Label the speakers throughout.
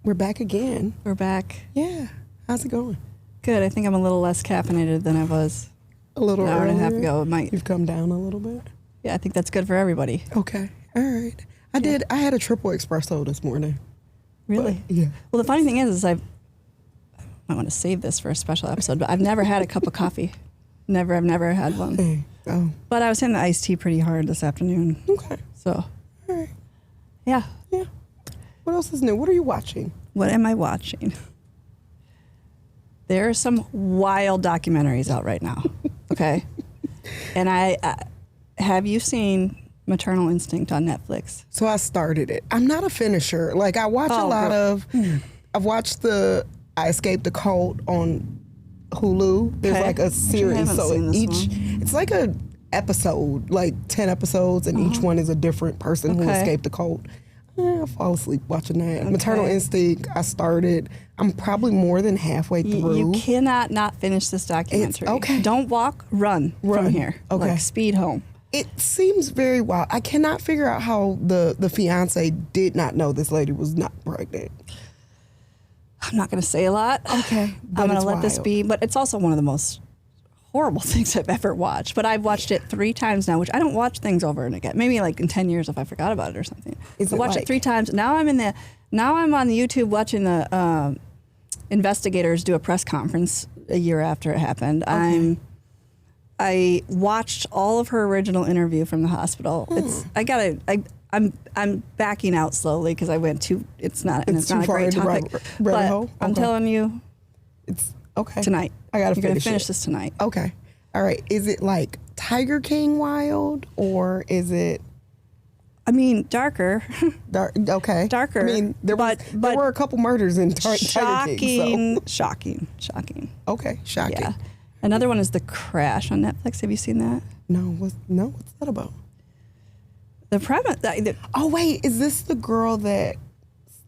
Speaker 1: We're back again.
Speaker 2: We're back.
Speaker 1: Yeah. How's it going?
Speaker 2: Good. I think I'm a little less caffeinated than I was
Speaker 1: A little
Speaker 2: an hour and a half
Speaker 1: earlier?
Speaker 2: ago.
Speaker 1: You've come down a little bit?
Speaker 2: Yeah, I think that's good for everybody.
Speaker 1: Okay. All right. I had a triple espresso this morning.
Speaker 2: Really?
Speaker 1: But, yeah.
Speaker 2: Well, the funny thing is I want to save this for a special episode, but I've never had a cup of coffee. I've never had one.
Speaker 1: Hey. Oh.
Speaker 2: But I was hitting the iced tea pretty hard this afternoon.
Speaker 1: Okay.
Speaker 2: So,
Speaker 1: All right.
Speaker 2: yeah.
Speaker 1: Yeah. What else is new? What are you watching?
Speaker 2: What am I watching? There are some wild documentaries out right now. Okay. And have you seen Maternal Instinct on Netflix?
Speaker 1: So I started it. I'm not a finisher. Like I watch a lot of. I've watched I Escaped the Cult on Hulu. There's like a series, so it's like a episode, like 10 episodes, and each one is a different person who escaped the cult. I fall asleep watching that. Okay. Maternal Instinct, I started. I'm probably more than halfway through.
Speaker 2: You cannot not finish this documentary.
Speaker 1: Okay.
Speaker 2: Don't walk, run from here.
Speaker 1: Okay.
Speaker 2: Like speed home.
Speaker 1: It seems very wild. I cannot figure out how the fiance did not know this lady was not pregnant.
Speaker 2: I'm not going to say a lot.
Speaker 1: Okay.
Speaker 2: I'm going to let this be. But it's also one of the most horrible things I've ever watched. But I've watched it 3 times now, which I don't watch things over and again. Maybe like in 10 years if I forgot about it or something. I watched it 3 times. Now I'm on YouTube watching the investigators do a press conference a year after it happened. Okay. I watched all of her original interview from the hospital. I'm backing out slowly because I went too. It's not a great topic. But I'm telling you,
Speaker 1: it's okay
Speaker 2: tonight.
Speaker 1: I gotta
Speaker 2: finish this tonight.
Speaker 1: Okay, all right. Is it like Tiger King wild or is it?
Speaker 2: I mean, darker.
Speaker 1: Okay.
Speaker 2: Darker.
Speaker 1: I mean, there were a couple murders in Tiger King.
Speaker 2: Shocking.
Speaker 1: Okay, shocking.
Speaker 2: Yeah. Another one is The Crash on Netflix. Have you seen that?
Speaker 1: No. What's that about?
Speaker 2: The premise.
Speaker 1: Oh wait, is this the girl that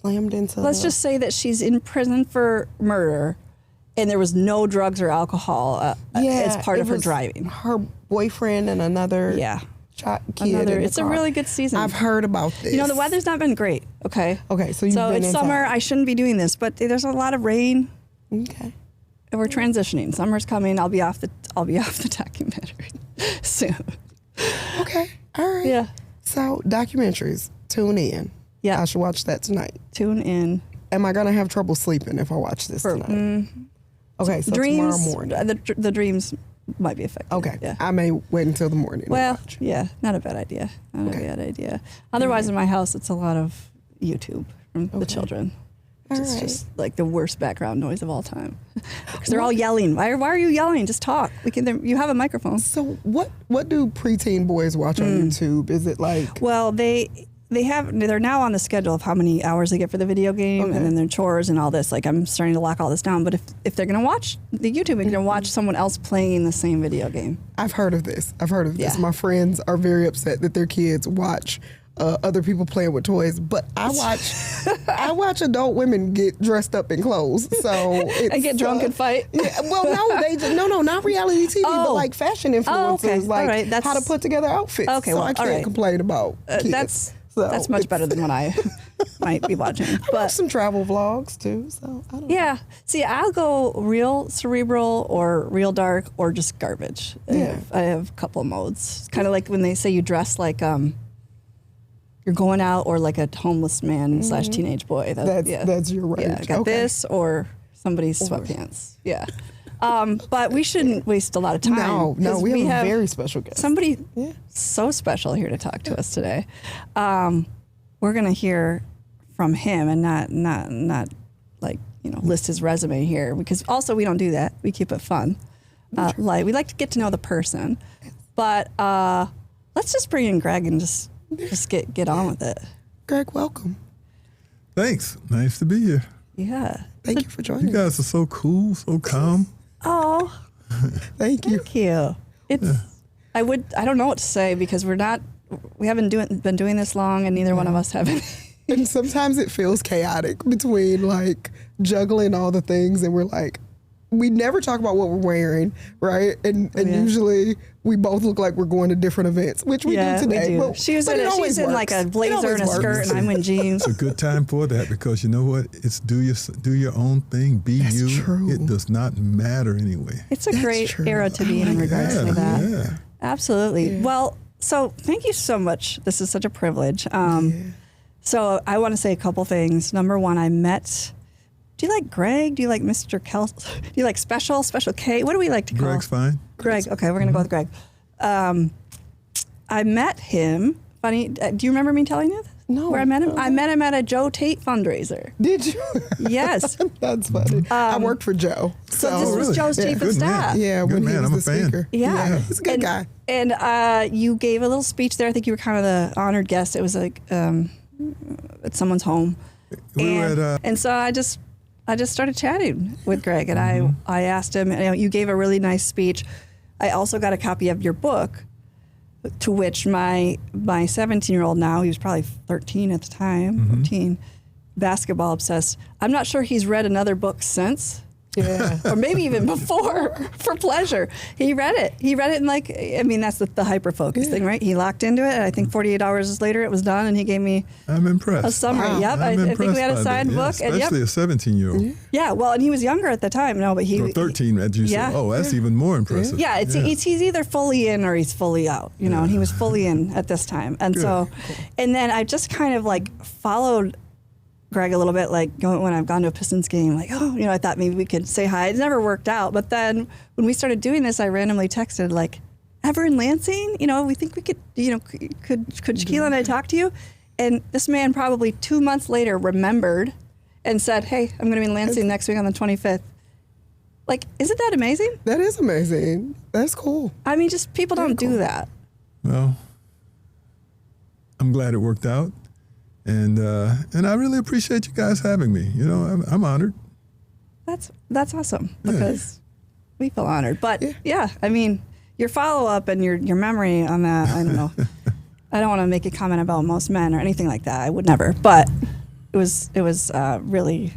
Speaker 1: slammed into?
Speaker 2: Let's just say that she's in prison for murder, and there was no drugs or alcohol as part of her driving.
Speaker 1: Her boyfriend and another shot kid.
Speaker 2: It's a really good season.
Speaker 1: I've heard about this.
Speaker 2: You know, the weather's not been great. Okay.
Speaker 1: Okay, so
Speaker 2: it's summer. I shouldn't be doing this, but there's a lot of rain.
Speaker 1: Okay.
Speaker 2: And we're transitioning. Summer's coming. I'll be off the documentary soon.
Speaker 1: Okay. All right.
Speaker 2: Yeah.
Speaker 1: So documentaries, tune in.
Speaker 2: Yeah.
Speaker 1: I should watch that tonight.
Speaker 2: Tune in.
Speaker 1: Am I gonna have trouble sleeping if I watch this tonight? Okay, so
Speaker 2: dreams,
Speaker 1: tomorrow morning.
Speaker 2: The dreams might be affected.
Speaker 1: Okay.
Speaker 2: Yeah.
Speaker 1: I may wait until the morning.
Speaker 2: Well, yeah, not a bad idea. Not a bad idea. Otherwise, in my house, it's a lot of YouTube from the children. It's just like the worst background noise of all time. Because they're all yelling. Why are you yelling? Just talk. You have a microphone.
Speaker 1: So what do preteen boys watch on YouTube? Is it like?
Speaker 2: Well, they're now on the schedule of how many hours they get for the video game, and then their chores and all this. Like I'm starting to lock all this down. But if they're going to watch the YouTube, they're going to watch someone else playing the same video game.
Speaker 1: I've heard of this.
Speaker 2: Yeah.
Speaker 1: My friends are very upset that their kids watch other people playing with toys, but I watch adult women get dressed up in clothes. So
Speaker 2: and get drunk and fight.
Speaker 1: Yeah, well, no, not reality TV, but like fashion influencers, like how to put together outfits.
Speaker 2: Okay,
Speaker 1: so
Speaker 2: well,
Speaker 1: I can't complain about kids.
Speaker 2: That's much better than what I might be watching.
Speaker 1: I watch some travel vlogs too. So I don't know.
Speaker 2: See, I'll go real cerebral or real dark or just garbage.
Speaker 1: Yeah.
Speaker 2: I have a couple of modes. It's kind of like when they say you dress like you're going out or like a homeless man / teenage boy.
Speaker 1: That's your range.
Speaker 2: Yeah, I got this or somebody's sweatpants. Yeah. But we shouldn't waste a lot of time.
Speaker 1: No, we have a very special guest.
Speaker 2: Somebody so special here to talk to us today. We're going to hear from him and not like, list his resume here, because also we don't do that. We keep it fun. We like to get to know the person. But let's just bring in Greg and just get on with it.
Speaker 1: Greg, welcome.
Speaker 3: Thanks. Nice to be here.
Speaker 2: Yeah.
Speaker 1: Thank you for joining us.
Speaker 3: You guys are so cool, so calm.
Speaker 2: Oh.
Speaker 1: Thank you.
Speaker 2: Thank you. I don't know what to say because we haven't been doing this long and neither one of us have any.
Speaker 1: And sometimes it feels chaotic between like juggling all the things and we're like, we never talk about what we're wearing, right? And usually we both look like we're going to different events, which we do today.
Speaker 2: We do.
Speaker 1: But,
Speaker 2: she's in like a blazer and a skirt, and I'm in jeans.
Speaker 3: It's a good time for that because you know what? It's do your own thing, be
Speaker 1: That's
Speaker 3: you.
Speaker 1: True.
Speaker 3: It does not matter anyway.
Speaker 2: It's a great era to be in regards to that.
Speaker 3: Yeah.
Speaker 2: Absolutely. Yeah. Well, so thank you so much. This is such a privilege. So I want to say a couple things. Number one, I met. Do you like Greg? Do you like Mr. Kelser? Do you like Special K? What do we like to call?
Speaker 3: Greg's fine.
Speaker 2: Greg. Okay, we're gonna go with Greg. I met him. Funny. Do you remember me telling you this?
Speaker 1: No.
Speaker 2: Where I met him? I met him at a Joe Tate fundraiser.
Speaker 1: Did you?
Speaker 2: Yes.
Speaker 1: That's funny. I worked for Joe.
Speaker 2: So this was Joe's chief of staff.
Speaker 1: Yeah,
Speaker 3: Good
Speaker 1: when
Speaker 3: man.
Speaker 1: he was
Speaker 3: I'm
Speaker 1: the
Speaker 3: a fan.
Speaker 1: speaker.
Speaker 2: Yeah.
Speaker 1: He's a good guy.
Speaker 2: And you gave a little speech there. I think you were kind of the honored guest. It was like at someone's home. And so I just started chatting with Greg, and I asked him, you gave a really nice speech. I also got a copy of your book, to which my 17-year-old now, he was probably 13 at the time, 14, basketball obsessed. I'm not sure he's read another book since. Yeah. Or maybe even before, for pleasure. He read it. In that's the hyper-focus thing, right? He locked into it, and I think 48 hours later it was done, and he gave me
Speaker 3: I'm impressed.
Speaker 2: a summary.
Speaker 1: Wow.
Speaker 2: Yep, I think we had a signed book.
Speaker 3: Especially a 17-year-old.
Speaker 2: Yeah, well, and he was younger at the time. No, but he...
Speaker 3: Or 13, as you said. Oh, that's even more impressive.
Speaker 2: Yeah, he's either fully in or he's fully out, and he was fully in at this time. And so, and then I just kind of like followed Greg a little bit, like when I've gone to a Pistons game, like, I thought maybe we could say hi. It never worked out. But then when we started doing this, I randomly texted, like, ever in Lansing? We think we could, could Shaquille and I talk to you? And this man probably 2 months later remembered and said, hey, I'm going to be in Lansing next week on the 25th. Like, isn't that amazing?
Speaker 1: That is amazing. That's cool.
Speaker 2: I mean, just people don't do that.
Speaker 3: Well, I'm glad it worked out. And I really appreciate you guys having me. I'm honored.
Speaker 2: That's awesome because we feel honored. But I mean, your follow up and your memory on that, I don't know. I don't want to make a comment about most men or anything like that. I would never. But it was really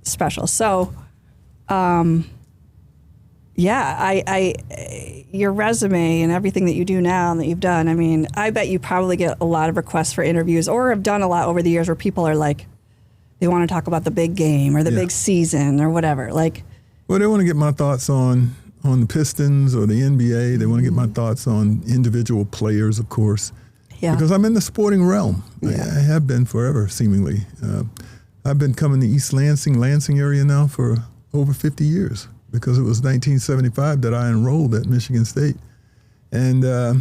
Speaker 2: special. So, your resume and everything that you do now and that you've done, I mean, I bet you probably get a lot of requests for interviews or have done a lot over the years where people are like, they want to talk about the big game or the big season or whatever. Like,
Speaker 3: well, they want to get my thoughts on the Pistons or the NBA. They want to get my thoughts on individual players, of course. Yeah. Because I'm in the sporting realm. Yeah. I have been forever, seemingly. I've been coming to East Lansing area now for over 50 years. Because it was 1975 that I enrolled at Michigan State. And I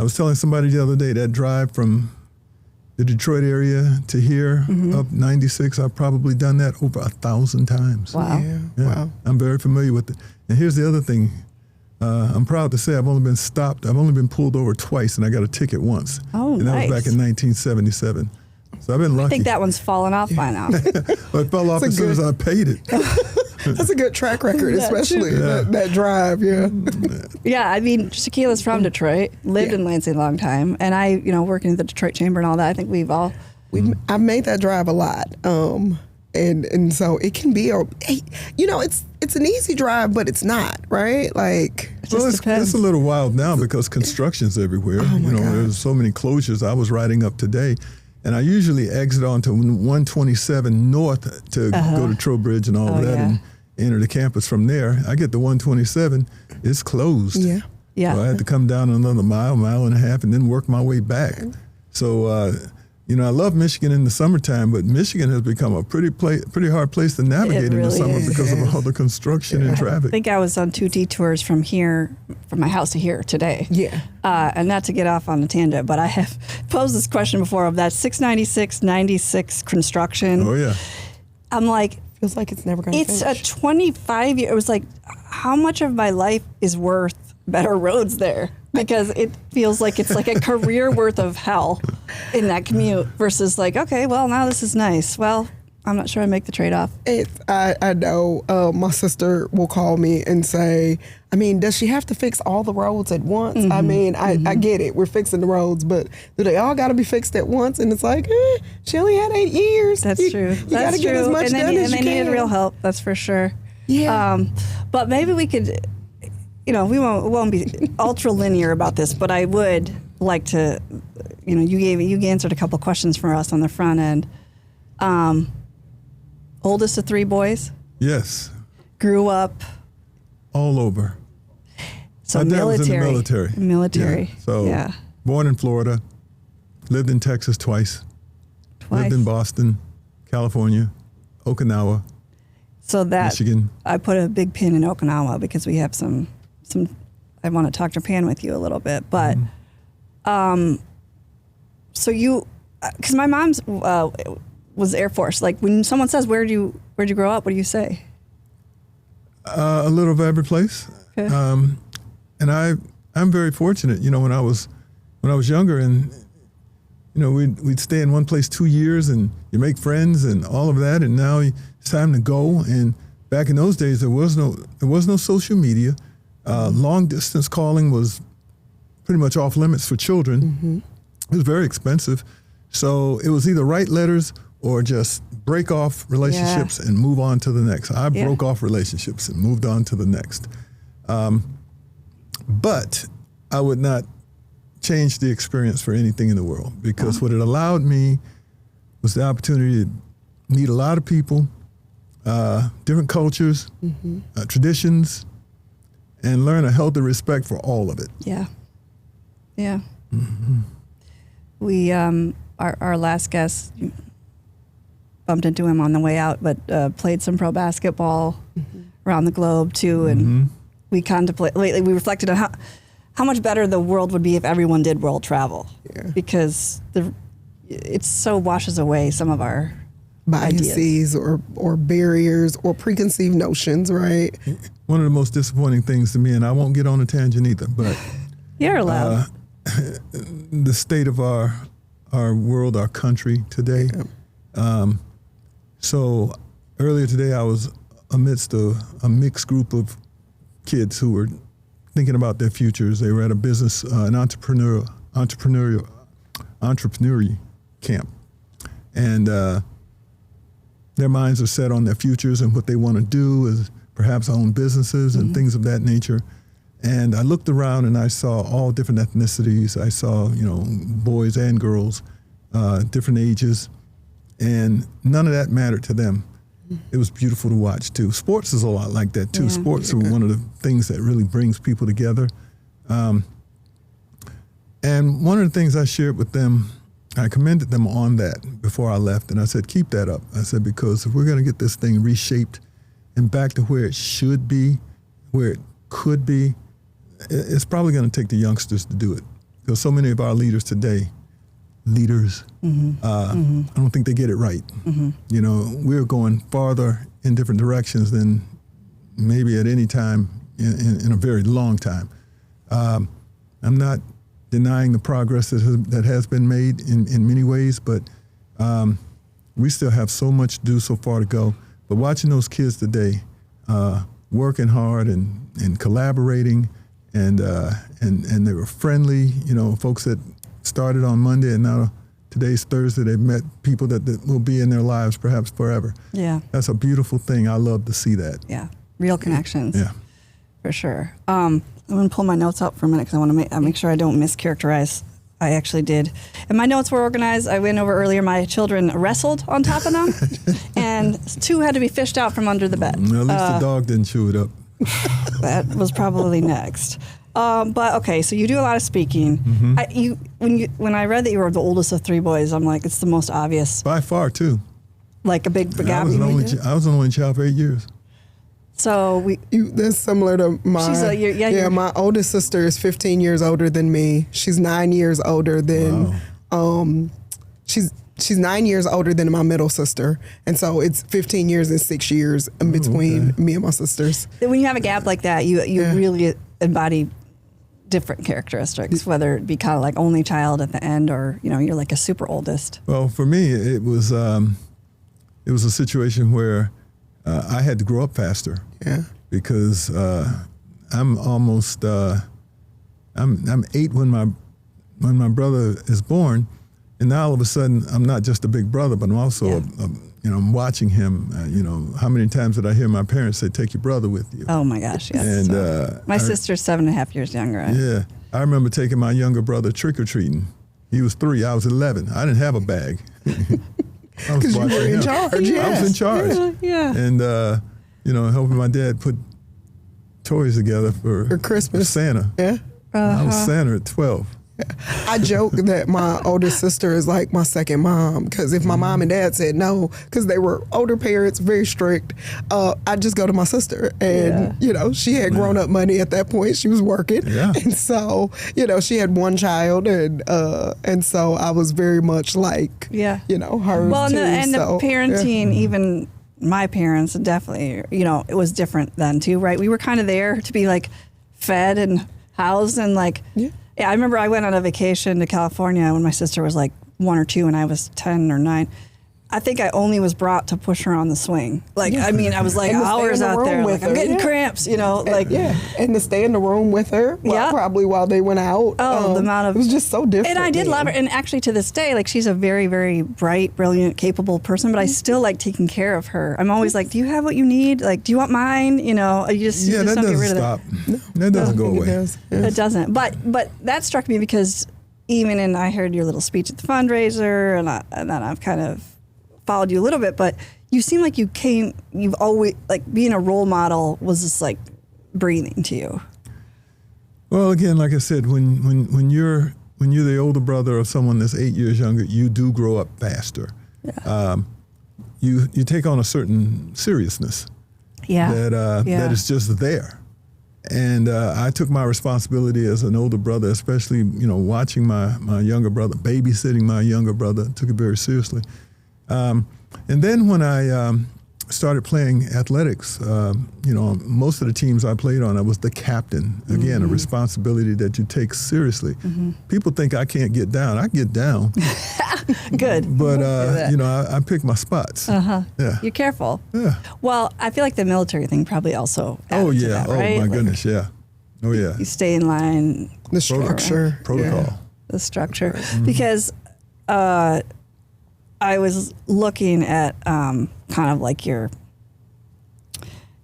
Speaker 3: was telling somebody the other day that drive from the Detroit area to here up 96, I've probably done that over 1,000 times.
Speaker 2: Wow.
Speaker 1: Yeah. Wow.
Speaker 3: I'm very familiar with it. And here's the other thing. I'm proud to say I've only been stopped. I've only been pulled over twice, and I got a ticket once.
Speaker 2: Oh,
Speaker 3: and that was back in 1977. So I've been lucky.
Speaker 2: I think that one's fallen off by now.
Speaker 3: Well, it fell off as soon as I paid it.
Speaker 1: That's a good track record, especially that drive,
Speaker 2: Yeah, I mean, Shaquille is from Detroit, lived in Lansing a long time, and I, working at the Detroit Chamber and all that, I think
Speaker 1: I've made that drive a lot. And so it can be it's an easy drive, but it's not, right? Like,
Speaker 3: it's a little wild now because construction's everywhere.
Speaker 1: Oh my gosh.
Speaker 3: There's so many closures. I was riding up today, and I usually exit onto 127 north to go to Trowbridge and all of that and enter the campus from there. I get to 127, it's closed.
Speaker 1: Yeah.
Speaker 2: Yeah.
Speaker 3: So I had to come down another mile and a half, and then work my way back. So, I love Michigan in the summertime, but Michigan has become a pretty hard place to navigate in the summer because of all the construction and traffic.
Speaker 2: I think I was on 2 detours from my house to here today.
Speaker 1: Yeah.
Speaker 2: And not to get off on a tangent, but I have posed this question before of that 696 construction.
Speaker 3: Oh, yeah.
Speaker 2: I'm like,
Speaker 1: feels like it's never going to finish.
Speaker 2: It's a 25-year, it was like, how much of my life is worth better roads there? Because it feels like it's like a career worth of hell in that commute versus like, okay, well, now this is nice. Well, I'm not sure I make the trade-off.
Speaker 1: I know my sister will call me and say, I mean, does she have to fix all the roads at once? I mean, I get it. We're fixing the roads, but do they all got to be fixed at once? And it's like, she only had 8 years.
Speaker 2: That's true.
Speaker 1: You got to get as much done as you can.
Speaker 2: And they needed real help. That's for sure.
Speaker 1: Yeah.
Speaker 2: But maybe we could, we won't be ultra linear about this, but I would like to, you answered a couple questions for us on the front end. Oldest of 3 boys.
Speaker 3: Yes.
Speaker 2: Grew up.
Speaker 3: All over.
Speaker 2: So
Speaker 3: my dad
Speaker 2: military.
Speaker 3: was in the military.
Speaker 2: Military.
Speaker 3: Yeah. So born in Florida, lived in Texas twice. Lived in Boston, California, Okinawa,
Speaker 2: so that
Speaker 3: Michigan.
Speaker 2: I put a big pin in Okinawa because we have some. I want to talk Japan with you a little bit, but so you, because my mom's was Air Force. Like when someone says, "Where'd you grow up?" What do you say?
Speaker 3: A little of every place.
Speaker 2: Okay.
Speaker 3: And I'm very fortunate. When I was younger, and we'd stay in one place 2 years, and you make friends and all of that. And now it's time to go. And back in those days, there was no social media. Long distance calling was pretty much off limits for children. Mm-hmm. It was very expensive, so it was either write letters or just break off relationships and move on to the next. I broke off relationships and moved on to the next. But I would not change the experience for anything in the world, because what it allowed me was the opportunity to meet a lot of people, different cultures, traditions, and learn a healthy respect for all of it.
Speaker 2: Yeah. Yeah. Mm-hmm. We, our last guest, bumped into him on the way out, but played some pro basketball around the globe too. And we reflected on how much better the world would be if everyone did world travel. Yeah. Because it so washes away some of our
Speaker 1: biases or barriers or preconceived notions, right?
Speaker 3: One of the most disappointing things to me, and I won't get on a tangent either, but
Speaker 2: you're allowed.
Speaker 3: The state of our world, our country today. Yeah. So earlier today, I was amidst a mixed group of kids who were thinking about their futures. They were at a business, an entrepreneurial camp, and their minds are set on their futures and what they want to do is perhaps own businesses and things of that nature. And I looked around and I saw all different ethnicities. I saw, boys and girls, different ages, and none of that mattered to them. It was beautiful to watch too. Sports is a lot like that too. Yeah. Sports are one of the things that really brings people together. And one of the things I shared with them, I commended them on that before I left, and I said, keep that up. I said, because if we're going to get this thing reshaped and back to where it should be, where it could be, it's probably going to take the youngsters to do it. Because so many of our leaders today, I don't think they get it right. We're going farther in different directions than maybe at any time in a very long time. I'm not denying the progress that has been made in many ways, but we still have so much to do, so far to go. But watching those kids today, working hard and collaborating, and they were friendly, folks that started on Monday and now today's Thursday, they've met people that will be in their lives perhaps forever. Yeah. That's a beautiful thing. I love to see that.
Speaker 2: Yeah. Real connections.
Speaker 3: Yeah.
Speaker 2: For sure. I'm going to pull my notes up for a minute because I want to make sure I don't mischaracterize. I actually did. And my notes were organized. I went over earlier. My children wrestled on top of them, and 2 had to be fished out from under the bed.
Speaker 3: At least the dog didn't chew it up.
Speaker 2: That was probably next. But okay, so you do a lot of speaking. When I read that you were the oldest of 3 boys, I'm like, it's the most obvious.
Speaker 3: By far, too.
Speaker 2: Like a big
Speaker 3: I was an only child for 8 years.
Speaker 2: So
Speaker 1: that's similar to my. My oldest sister is 15 years older than me. She's 9 years older than. Wow. She's 9 years older than my middle sister, and so it's 15 years and 6 years in between me and my sisters.
Speaker 2: When you have a gap like that, you really embody different characteristics, whether it be kind of like only child at the end, or you're like a super oldest.
Speaker 3: Well, for me, it was a situation where I had to grow up faster. Yeah. Because I'm almost I'm 8 when my brother is born, and now all of a sudden I'm not just a big brother, but I'm also I'm watching him. How many times did I hear my parents say, "Take your brother with you"?
Speaker 2: Oh my gosh, yes.
Speaker 3: And
Speaker 2: my sister's 7.5 years younger.
Speaker 3: Yeah, I remember taking my younger brother trick or treating. He was 3, I was 11. I didn't have a bag. I was
Speaker 1: you were in charge.
Speaker 3: Yes. I was in charge.
Speaker 2: Yeah.
Speaker 3: And helping my dad put toys together for
Speaker 1: Christmas.
Speaker 3: For Santa.
Speaker 1: Yeah.
Speaker 3: I was Santa at 12.
Speaker 1: I joke that my oldest sister is like my second mom, because if my mom and dad said no, because they were older parents, very strict, I'd just go to my sister. And, she had grown up money at that point. She was working.
Speaker 3: Yeah.
Speaker 1: And so, she had one child. And so I was very much like, hers
Speaker 2: well,
Speaker 1: too.
Speaker 2: The parenting, even my parents, definitely, it was different then too, right? We were kind of there to be like fed and housed and like... Yeah, I remember I went on a vacation to California when my sister was like 1 or 2 and I was 10 or 9. I think I only was brought to push her on the swing. I was like hours out there. Like, I'm getting cramps, And
Speaker 1: to stay in the room with her, probably while they went out.
Speaker 2: Oh, the amount of...
Speaker 1: It was just so different.
Speaker 2: And I did love her. And actually to this day, she's a very, very bright, brilliant, capable person, but I still like taking care of her. I'm always like, do you have what you need? Do you want mine? You just
Speaker 3: that
Speaker 2: don't get
Speaker 3: doesn't
Speaker 2: rid
Speaker 3: stop.
Speaker 2: of it.
Speaker 3: That doesn't go away.
Speaker 2: It doesn't. But that struck me because even I heard your little speech at the fundraiser and then I've kind of followed you a little bit, but you seem like you've always, being a role model was just breathing to you.
Speaker 3: Well, again, like I said, when you're the older brother of someone that's 8 years younger, you do grow up faster.
Speaker 2: Yeah.
Speaker 3: You take on a certain seriousness.
Speaker 2: Yeah.
Speaker 3: That is just there. And I took my responsibility as an older brother, especially, watching my younger brother, babysitting my younger brother, took it very seriously. And then when I started playing athletics, most of the teams I played on, I was the captain. Again, a responsibility that you take seriously. Mm-hmm. People think I can't get down. I get down.
Speaker 2: Good.
Speaker 3: But, I pick my spots.
Speaker 2: Uh-huh.
Speaker 3: Yeah.
Speaker 2: You're careful.
Speaker 3: Yeah.
Speaker 2: Well, I feel like the military thing probably also added to that, right?
Speaker 3: Oh, my goodness, yeah. Oh, yeah.
Speaker 2: You stay in line.
Speaker 1: The structure.
Speaker 3: Protocol.
Speaker 2: Yeah. The structure. Mm-hmm. Because I was looking at kind of like you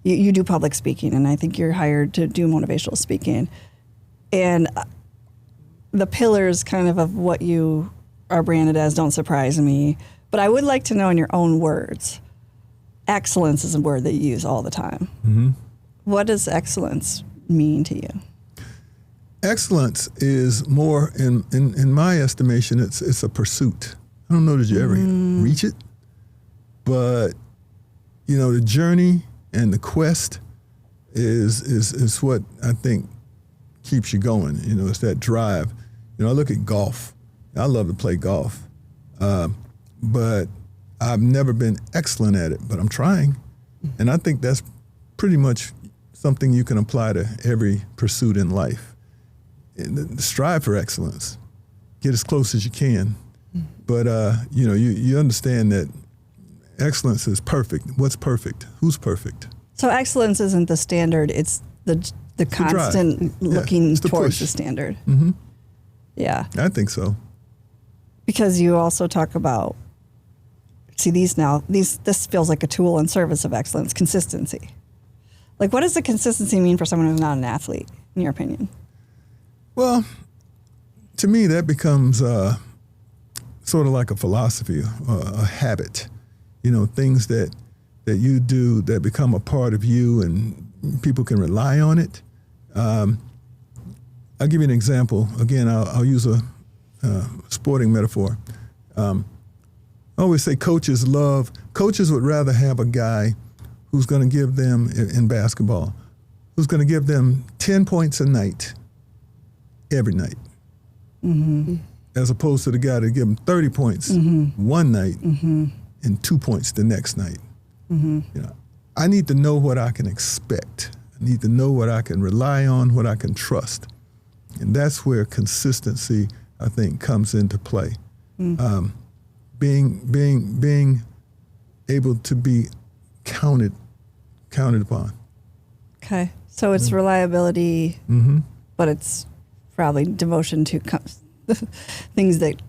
Speaker 2: do public speaking, and I think you're hired to do motivational speaking. And the pillars kind of what you are branded as don't surprise me. But I would like to know in your own words, excellence is a word that you use all the time. Mm-hmm. What does excellence mean to you?
Speaker 3: Excellence is more, in my estimation, it's a pursuit. I don't know that you ever reach it, but the journey and the quest is what I think keeps you going. It's that drive. I look at golf. I love to play golf, but I've never been excellent at it. But I'm trying, and I think that's pretty much something you can apply to every pursuit in life. Strive for excellence. Get as close as you can. But, you understand that excellence is perfect. What's perfect? Who's perfect?
Speaker 2: So excellence isn't the standard. It's the constant looking towards the standard.
Speaker 3: Mm-hmm.
Speaker 2: Yeah.
Speaker 3: I think so.
Speaker 2: Because you also talk about, this feels like a tool in service of excellence, consistency. What does the consistency mean for someone who's not an athlete, in your opinion? Well,
Speaker 3: to me, that becomes... sort of like a philosophy, a habit, things that you do that become a part of you and people can rely on it. I'll give you an example. Again, I'll use a sporting metaphor. I always say coaches would rather have a guy who's going to give them, in basketball, who's going to give them 10 points a night, every night. Mm-hmm. As opposed to the guy that give them 30 points one night and 2 points the next night. Mm-hmm. I need to know what I can expect. I need to know what I can rely on, what I can trust. And that's where consistency, I think, comes into play. Mm. Being able to be counted upon.
Speaker 2: Okay. So it's reliability, but it's probably devotion to things that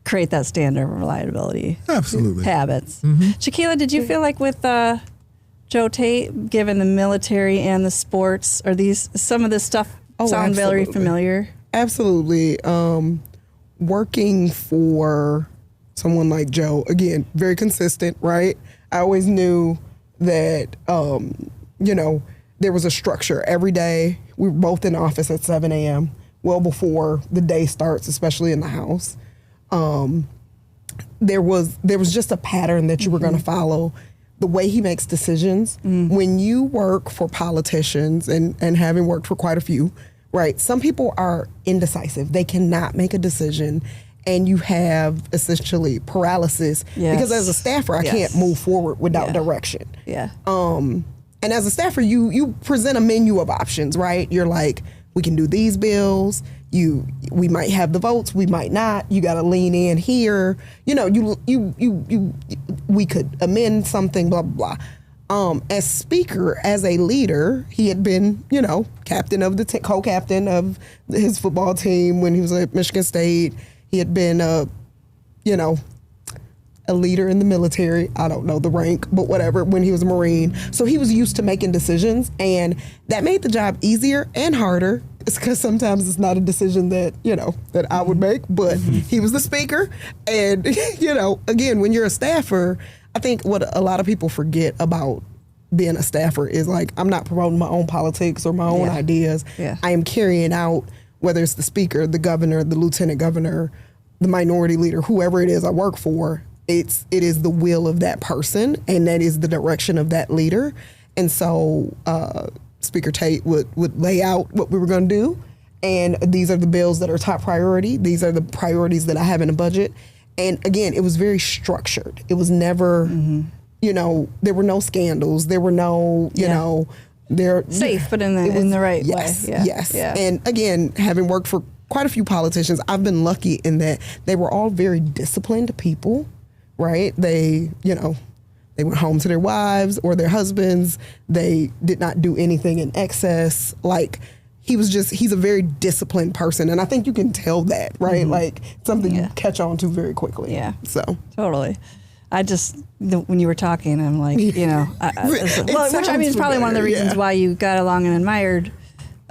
Speaker 2: create that standard of reliability.
Speaker 3: Absolutely.
Speaker 2: Habits. Shaquila, did you feel like with Joe Tate, given the military and the sports, are some of this stuff sound very familiar?
Speaker 1: Absolutely. Working for someone like Joe, again, very consistent, right? I always knew that, there was a structure every day. We were both in office at 7 a.m., well before the day starts, especially in the house. There was just a pattern that you were going to follow. The way he makes decisions, when you work for politicians, and having worked for quite a few, right? Some people are indecisive. They cannot make a decision, and you have essentially paralysis.
Speaker 2: Yes.
Speaker 1: Because as a staffer, I can't move forward without direction.
Speaker 2: Yeah.
Speaker 1: And as a staffer, you present a menu of options, right? You're like, we can do these bills. We might have the votes, we might not. You got to lean in here. We could amend something, blah blah blah. As speaker, as a leader, he had been, captain of the co-captain of his football team when he was at Michigan State. He had been a leader in the military. I don't know the rank, but whatever, when he was a Marine. So he was used to making decisions, and that made the job easier and harder. It's because sometimes it's not a decision that, that I would make, but he was the speaker. And, again, when you're a staffer, I think what a lot of people forget about being a staffer is like, I'm not promoting my own politics or my own ideas. Yeah. I am carrying out, whether it's the speaker, the governor, the lieutenant governor, the minority leader, whoever it is I work for, it is the will of that person, and that is the direction of that leader. And so Speaker Tate would lay out what we were going to do, and these are the bills that are top priority. These are the priorities that I have in a budget. And again, it was very structured. It was never, there were no scandals. There were no, they're
Speaker 2: safe, but in the right way.
Speaker 1: Yes. Yeah. And again, having worked for quite a few politicians, I've been lucky in that they were all very disciplined people. Right? They went home to their wives or their husbands. They did not do anything in excess. Like, he's a very disciplined person. And I think you can tell that, right? Like, something you catch on to very quickly.
Speaker 2: Yeah.
Speaker 1: So.
Speaker 2: Totally. When you were talking, I'm like, which I mean is probably one of the reasons why you got along and admired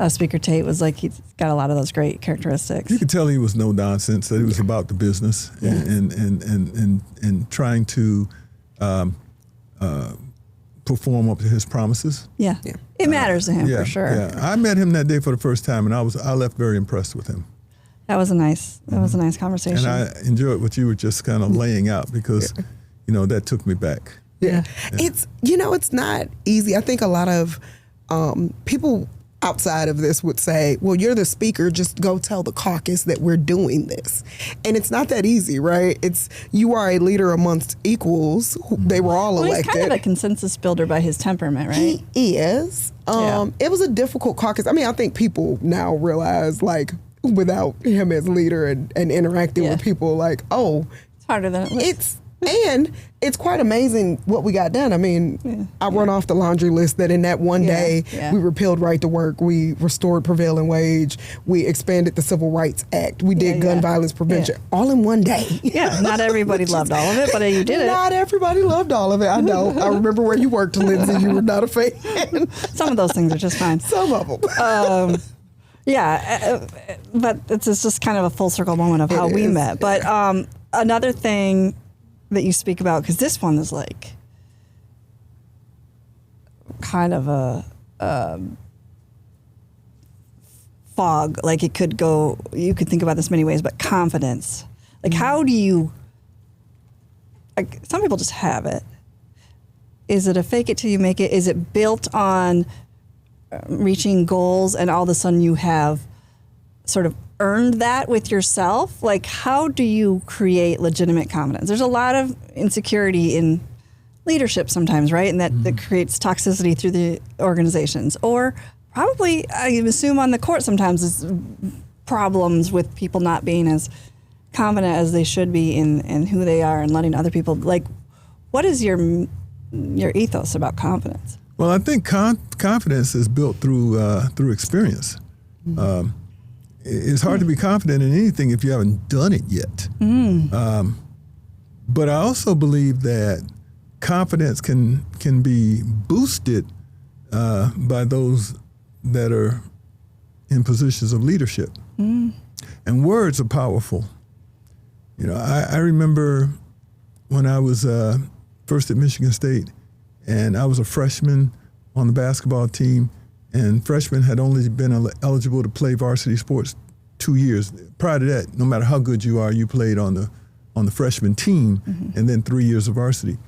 Speaker 2: Speaker Tate, was like, he's got a lot of those great characteristics.
Speaker 3: You could tell he was no nonsense, that he was about the business and trying to perform up to his promises.
Speaker 2: Yeah. It matters to him for sure.
Speaker 3: Yeah. I met him that day for the first time, and I left very impressed with him.
Speaker 2: That was a nice conversation.
Speaker 3: And I enjoyed what you were just kind of laying out, because that took me back.
Speaker 1: Yeah. It's it's not easy. I think a lot of people outside of this would say, well, you're the speaker, just go tell the caucus that we're doing this. And it's not that easy, right? You are a leader amongst equals. They were all elected.
Speaker 2: He's kind of a consensus builder by his temperament, right?
Speaker 1: He is. It was a difficult caucus. I mean, I think people now realize, like, without him as leader and interacting with people, like,
Speaker 2: it's harder than it looks.
Speaker 1: And it's quite amazing what we got done. I mean, I run off the laundry list that in that one day, we repealed right to work, we restored prevailing wage, we expanded the Civil Rights Act, we did gun violence prevention, all in one day.
Speaker 2: Yeah, not everybody loved all of it, but you did it.
Speaker 1: Not everybody loved all of it, I know. I remember where you worked, Lindsay, you were not a fan.
Speaker 2: Some of those things are just fine.
Speaker 1: Some of them.
Speaker 2: But it's just kind of a full circle moment of how we met. But another thing that you speak about, because this one is like kind of a fog, like it could go, you could think about this many ways, but confidence. Like, how do you, like, some people just have it. Is it a fake it till you make it? Is it built on reaching goals and all of a sudden you have sort of earned that with yourself? Like, how do you create legitimate confidence? There's a lot of insecurity in leadership sometimes, right? And that creates toxicity through the organizations. Or probably, I assume, on the court sometimes is problems with people not being as confident as they should be in who they are and letting other people, like, what is your ethos about confidence?
Speaker 3: Well, I think confidence is built through experience. it's hard to be confident in anything if you haven't done it yet. But I also believe that confidence can be boosted by those that are in positions of leadership. And words are powerful. You know, I remember when I was first at Michigan State, and I was a freshman on the basketball team, and freshmen had only been eligible to play varsity sports 2 years. Prior to that, no matter how good you are, you played on the freshman team, and then 3 years of varsity.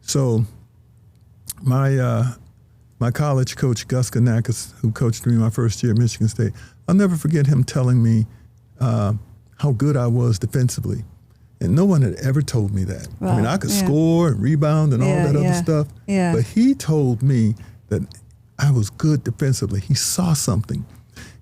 Speaker 3: So my college coach, Gus Kanakis, who coached me my first year at Michigan State, I'll never forget him telling me how good I was defensively. And no one had ever told me that. Wow. I mean, I could score and rebound and all that other stuff. Yeah. But he told me that I was good defensively. He saw something.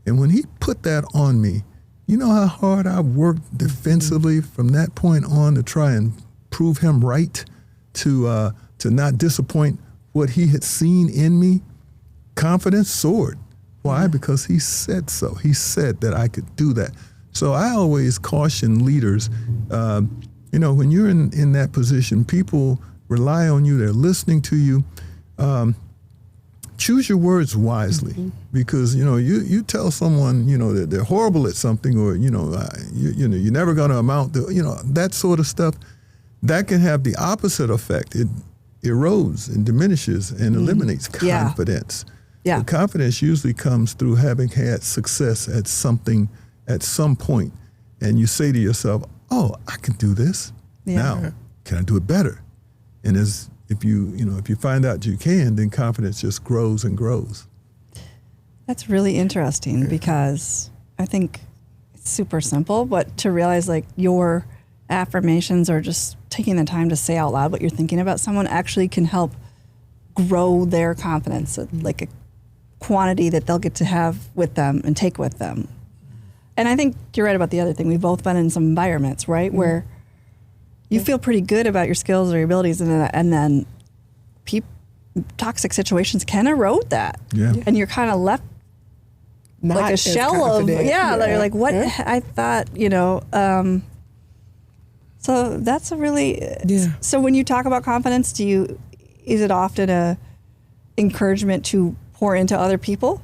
Speaker 3: And when he put that on me, you know how hard I worked defensively from that point on to try and prove him right, to not disappoint what he had seen in me? Confidence soared. Why? Because he said so. He said that I could do that. So I always caution leaders, you know, when you're in that position, people rely on you, they're listening to you. Choose your words wisely, because, you know, you tell someone, you know, that they're horrible at something, or, you know, you're never going to amount to, you know, that sort of stuff, that can have the opposite effect. It erodes and diminishes and eliminates confidence. Yeah. Confidence usually comes through having had success at something at some point, and you say to yourself, "Oh, I can do this. Now, can I do it better?" And if you find out you can, then confidence just grows and grows.
Speaker 2: That's really interesting, because I think it's super simple, but to realize like your affirmations or just taking the time to say out loud what you're thinking about someone actually can help grow their confidence, like a quantity that they'll get to have with them and take with them. And I think you're right about the other thing. We've both been in some environments, right, where you feel pretty good about your skills or your abilities, and then toxic situations can erode that. Yeah. And you're kind of left like a shell of, like what I thought, you know. So that's a really, so when you talk about confidence, is it often a encouragement to pour into other people?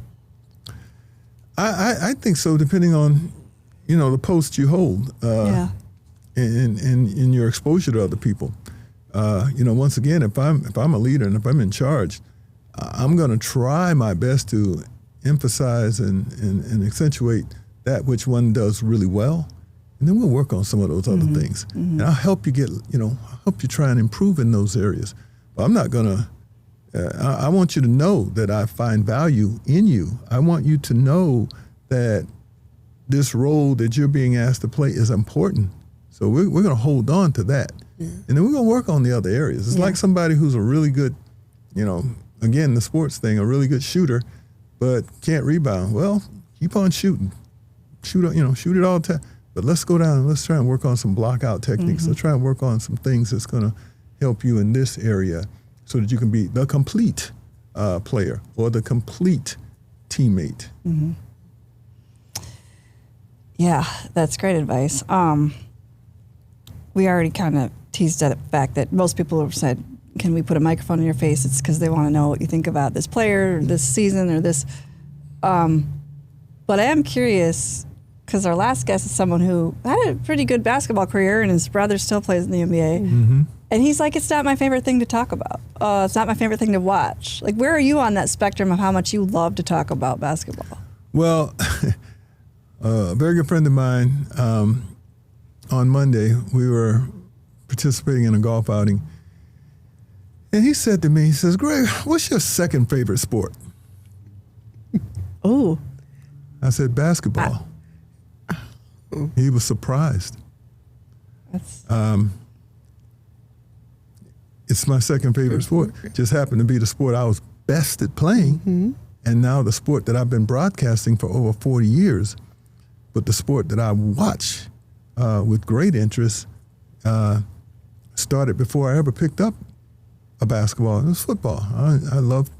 Speaker 3: I think so, depending on, you know, the post you hold in your exposure to other people. You know, once again, if I'm a leader and if I'm in charge, I'm going to try my best to emphasize and accentuate that which one does really well, and then we'll work on some of those other things. And I'll help you help you try and improve in those areas. But I'm not going to. I want you to know that I find value in you. I want you to know that this role that you're being asked to play is important. So we're going to hold on to that. And then we're going to work on the other areas. It's like somebody who's a really good, you know, again, the sports thing, a really good shooter, but can't rebound. Well, keep on shooting. Shoot it all the time. But let's go down and let's try and work on some block out techniques. Let's try and work on some things that's going to help you in this area, so that you can be the complete player or the complete teammate.
Speaker 2: Yeah, that's great advice. We already kind of teased at the fact that most people have said, can we put a microphone in your face? It's because they want to know what you think about this player, or this season, or this. But I am curious, because our last guest is someone who had a pretty good basketball career, and his brother still plays in the NBA. And he's like, it's not my favorite thing to talk about. It's not my favorite thing to watch. Like, where are you on that spectrum of how much you love to talk about basketball?
Speaker 3: Well, a very good friend of mine, on Monday, we were participating in a golf outing. And he said to me, he says, "Greg, what's your second favorite sport?"
Speaker 2: Ooh.
Speaker 3: I said, "Basketball." He was surprised. It's my second favorite sport. Just happened to be the sport I was best at playing, and now the sport that I've been broadcasting for over 40 years. But the sport that I watch with great interest started before I ever picked up a basketball. It was football. I love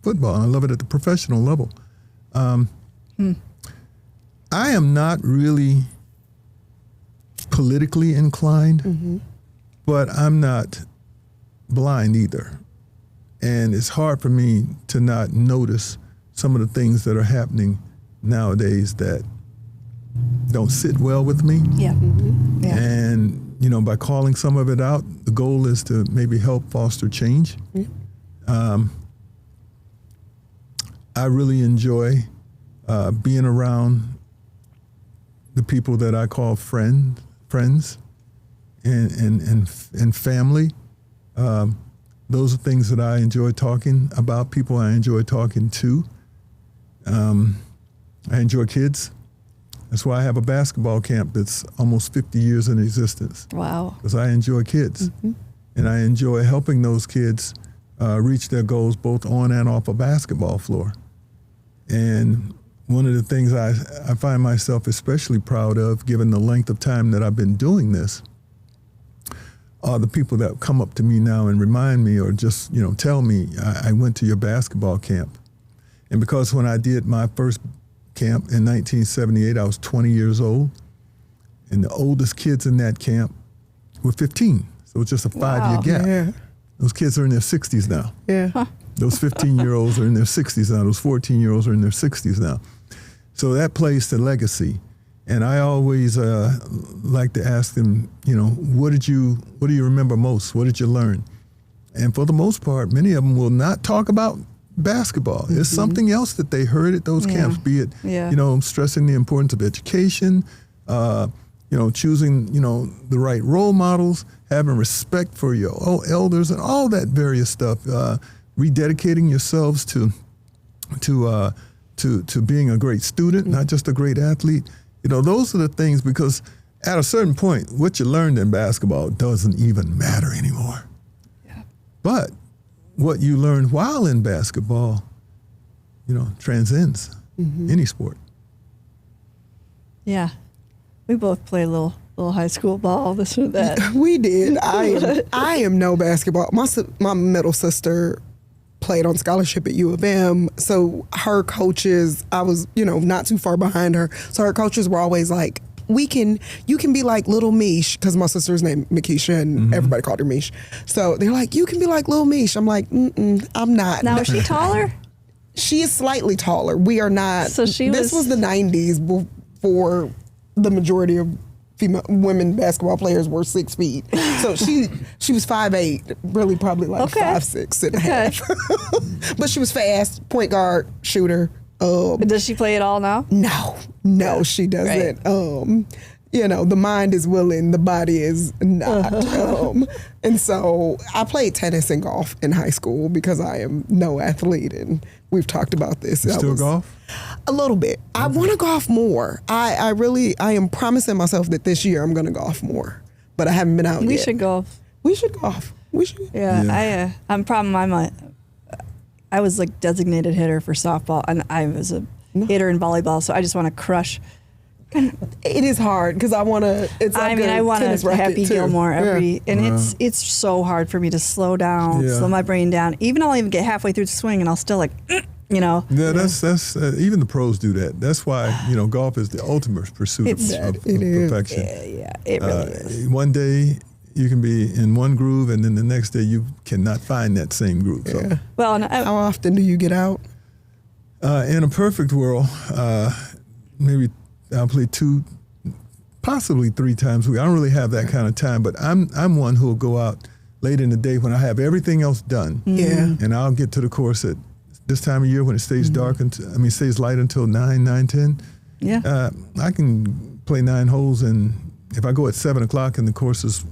Speaker 3: football, and I love it at the professional level. I am not really politically inclined, but I'm not blind either. And it's hard for me to not notice some of the things that are happening nowadays that don't sit well with me.
Speaker 2: Yeah. Yeah.
Speaker 3: And, by calling some of it out, the goal is to maybe help foster change. I really enjoy being around the people that I call friends and family. Those are things that I enjoy talking about, people I enjoy talking to. I enjoy kids. That's why I have a basketball camp that's almost 50 years in existence.
Speaker 2: Wow.
Speaker 3: Because I enjoy kids. And I enjoy helping those kids reach their goals both on and off a basketball floor. And one of the things I find myself especially proud of, given the length of time that I've been doing this, are the people that come up to me now and remind me or just, tell me, I went to your basketball camp. And because when I did my first camp in 1978, I was 20 years old. And the oldest kids in that camp were 15. So it's just a 5-year gap.
Speaker 1: Yeah.
Speaker 3: Those kids are in their 60s now.
Speaker 1: Yeah.
Speaker 2: Huh.
Speaker 3: Those 15-year-olds are in their 60s now. Those 14-year-olds are in their 60s now. So that plays to legacy. And I always like to ask them, what do you remember most? What did you learn? And for the most part, many of them will not talk about basketball. There's something else that they heard at those camps, be it, stressing the importance of education, choosing, the right role models, having respect for your elders and all that various stuff, rededicating yourselves to being a great student, not just a great athlete. Those are the things, because at a certain point, what you learned in basketball doesn't even matter anymore.
Speaker 2: Yeah.
Speaker 3: But what you learned while in basketball, transcends any sport.
Speaker 2: Yeah. We both play a little high school ball, this or that.
Speaker 1: We did. I am no basketball. My middle sister played on scholarship at U of M. So her coaches, I was, not too far behind her. So her coaches were always like, you can be like little Mish, because my sister's named Makisha and everybody called her Mish. So they're like, you can be like little Mish. I'm like, I'm not.
Speaker 2: Now, is she taller?
Speaker 1: She is slightly taller. We are not.
Speaker 2: So
Speaker 1: this was the 90s before the majority of women basketball players were 6 feet. So she was 5'8", really probably like 5'6" and a half. But she was fast, point guard, shooter.
Speaker 2: Does she play it all now?
Speaker 1: No, she doesn't.
Speaker 2: Right.
Speaker 1: The mind is willing, the body is not. And so I played tennis and golf in high school because I am no athlete, and we've talked about this.
Speaker 3: You still golf?
Speaker 1: A little bit. I want to golf more. I am promising myself that this year I'm going to golf more, but I haven't been out yet.
Speaker 2: We should golf.
Speaker 1: We should golf. We should.
Speaker 2: Yeah. I was like designated hitter for softball, and I was a hitter in volleyball, so I just want to crush.
Speaker 1: It is hard because I want to.
Speaker 2: I want to Happy
Speaker 1: too.
Speaker 2: Gilmore it's so hard for me to slow down, slow my brain down. I'll even get halfway through the swing, and I'll still like,
Speaker 3: Yeah, that's even the pros do that. That's why golf is the ultimate pursuit of perfection.
Speaker 2: Yeah, it really is.
Speaker 3: One day you can be in one groove, and then the next day you cannot find that same groove.
Speaker 1: Yeah.
Speaker 3: So.
Speaker 2: Well,
Speaker 1: how often do you get out?
Speaker 3: In a perfect world, maybe I'll play 2, possibly 3 times a week. I don't really have that kind of time, but I'm one who will go out late in the day when I have everything else done.
Speaker 1: Yeah.
Speaker 3: And I'll get to the course at this time of year when it stays stays light until 9:10.
Speaker 2: Yeah.
Speaker 3: I can play 9 holes, and if I go at 7 o'clock and the course is,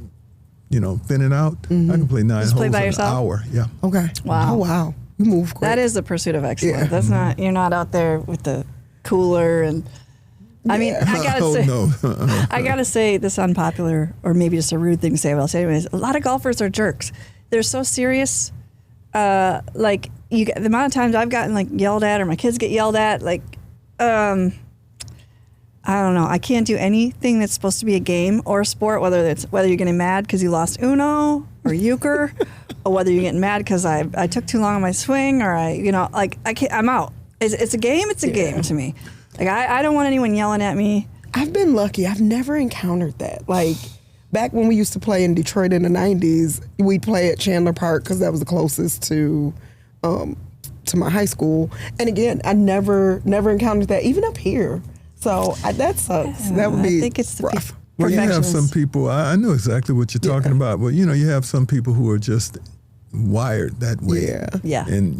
Speaker 3: thinning out, I can play 9 holes
Speaker 2: play by
Speaker 3: in
Speaker 2: yourself?
Speaker 3: an hour. Yeah.
Speaker 1: Okay.
Speaker 2: Wow.
Speaker 1: Oh, wow. You move quick.
Speaker 2: That is the pursuit of excellence.
Speaker 1: Yeah.
Speaker 2: That's not, you're not out there with the cooler and. I mean, I gotta say,
Speaker 3: no.
Speaker 2: I gotta say this unpopular, or maybe just a rude thing to say, but I'll say anyways. A lot of golfers are jerks. They're so serious. The amount of times I've gotten yelled at, or my kids get yelled at. I don't know. I can't do anything that's supposed to be a game or a sport. Whether you're getting mad because you lost Uno or euchre, or whether you're getting mad because I took too long on my swing, or I can't. I'm out. It's a game. It's a game to me. Like I don't want anyone yelling at me.
Speaker 1: I've been lucky. I've never encountered that. Like back when we used to play in Detroit in the 90s, we'd play at Chandler Park because that was the closest to my high school. And again, I never encountered that, even up here. So that sucks. That would be
Speaker 2: I think it's
Speaker 1: rough.
Speaker 3: Well, you have some people, I know exactly what you're talking about, but you have some people who are just wired that way.
Speaker 2: Yeah.
Speaker 3: And,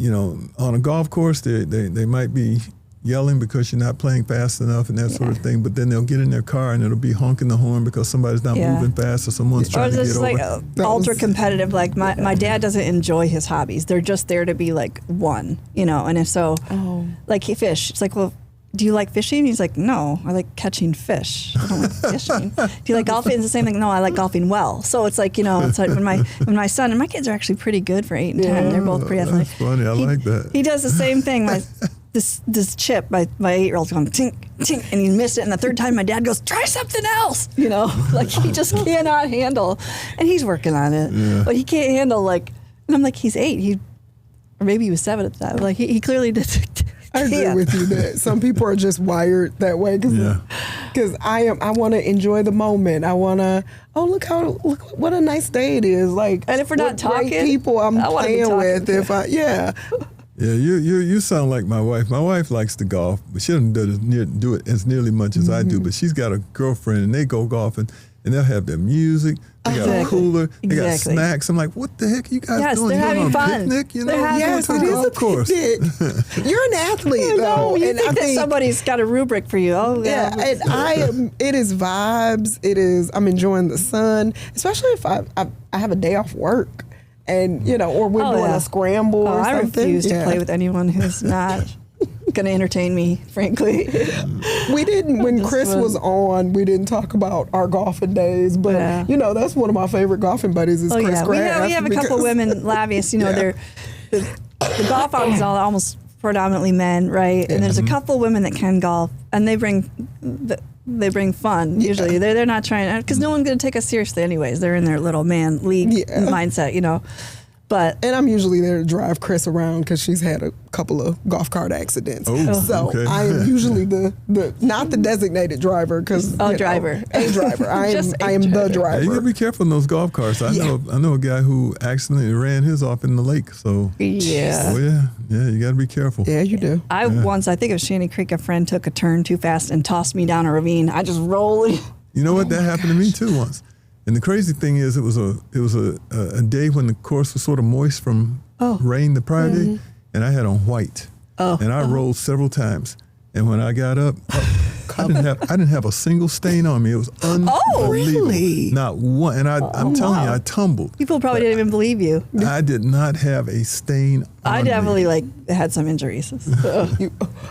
Speaker 3: on a golf course, they might be yelling because you're not playing fast enough and that sort of thing, but then they'll get in their car and it'll be honking the horn because somebody's not moving fast or someone's trying to get over.
Speaker 2: Or just like ultra competitive. Like my dad doesn't enjoy his hobbies. They're just there to be like one, and if so, like he fish. It's like, well, do you like fishing? He's like, no, I like catching fish. I don't like fishing. Do you like golfing? It's the same thing. No, I like golfing well. So it's like, it's like when my son, and my kids are actually pretty good for 8 and 10. They're both pretty athletic.
Speaker 3: That's funny. I like that.
Speaker 2: He does the same thing. This chip, my 8-year-old's going tink, tink, and he missed it. And the third time my dad goes, try something else. Like he just cannot handle, and he's working on it, but he can't handle and I'm like, he's 8. Or maybe he was 7 at the time. Like he clearly did.
Speaker 1: I agree with you that some people are just wired that way because I want to enjoy the moment. I want to look what a nice day it is. Like,
Speaker 2: and if we're not talking,
Speaker 1: people I'm playing with.
Speaker 3: Yeah, you sound like my wife. My wife likes to golf, but she doesn't do it as nearly much as I do. But she's got a girlfriend, and they go golfing, and they'll have their music. They got a cooler. They got snacks. I'm like, what the heck are you guys doing?
Speaker 2: They're having fun.
Speaker 3: Picnic,
Speaker 1: Yes, it is a picnic. You're an athlete, though.
Speaker 2: You think that somebody's got a rubric for you. Oh,
Speaker 1: yeah. And it is vibes. It is, I'm enjoying the sun, especially if I have a day off work. And, or we're doing a scramble or something.
Speaker 2: I refuse to play with anyone who's not going to entertain me, frankly.
Speaker 1: We didn't, when Chris was on, we didn't talk about our golfing days, but, that's one of my favorite golfing buddies is Chris Graff.
Speaker 2: We have a couple women, Lavius, they're, the golf outings is almost predominantly men, right? And there's a couple women that can golf, and they bring fun, usually. They're not trying, because no one's going to take us seriously anyways. They're in their little man league mindset, And
Speaker 1: I'm usually there to drive Chris around because she's had a couple of golf cart accidents. So I am usually the not the designated driver because
Speaker 2: driver.
Speaker 1: A driver. I am the driver.
Speaker 3: Yeah, you gotta be careful in those golf carts. I know a guy who accidentally ran his off in the lake. So you gotta be careful.
Speaker 1: Yeah, you do.
Speaker 2: Once, I think it was Shanty Creek, a friend took a turn too fast and tossed me down a ravine. I just rolled.
Speaker 3: You know what? That happened to me too once. And the crazy thing is, it was a day when the course was sort of moist from rain the prior day, and I had on white, and I rolled several times. And when I got up, I didn't have a single stain on me. It was unbelievable.
Speaker 1: Oh, really?
Speaker 3: Not one. And I'm telling you, I tumbled.
Speaker 2: People probably didn't even believe you.
Speaker 3: I did not have a stain on
Speaker 2: I definitely had some injuries.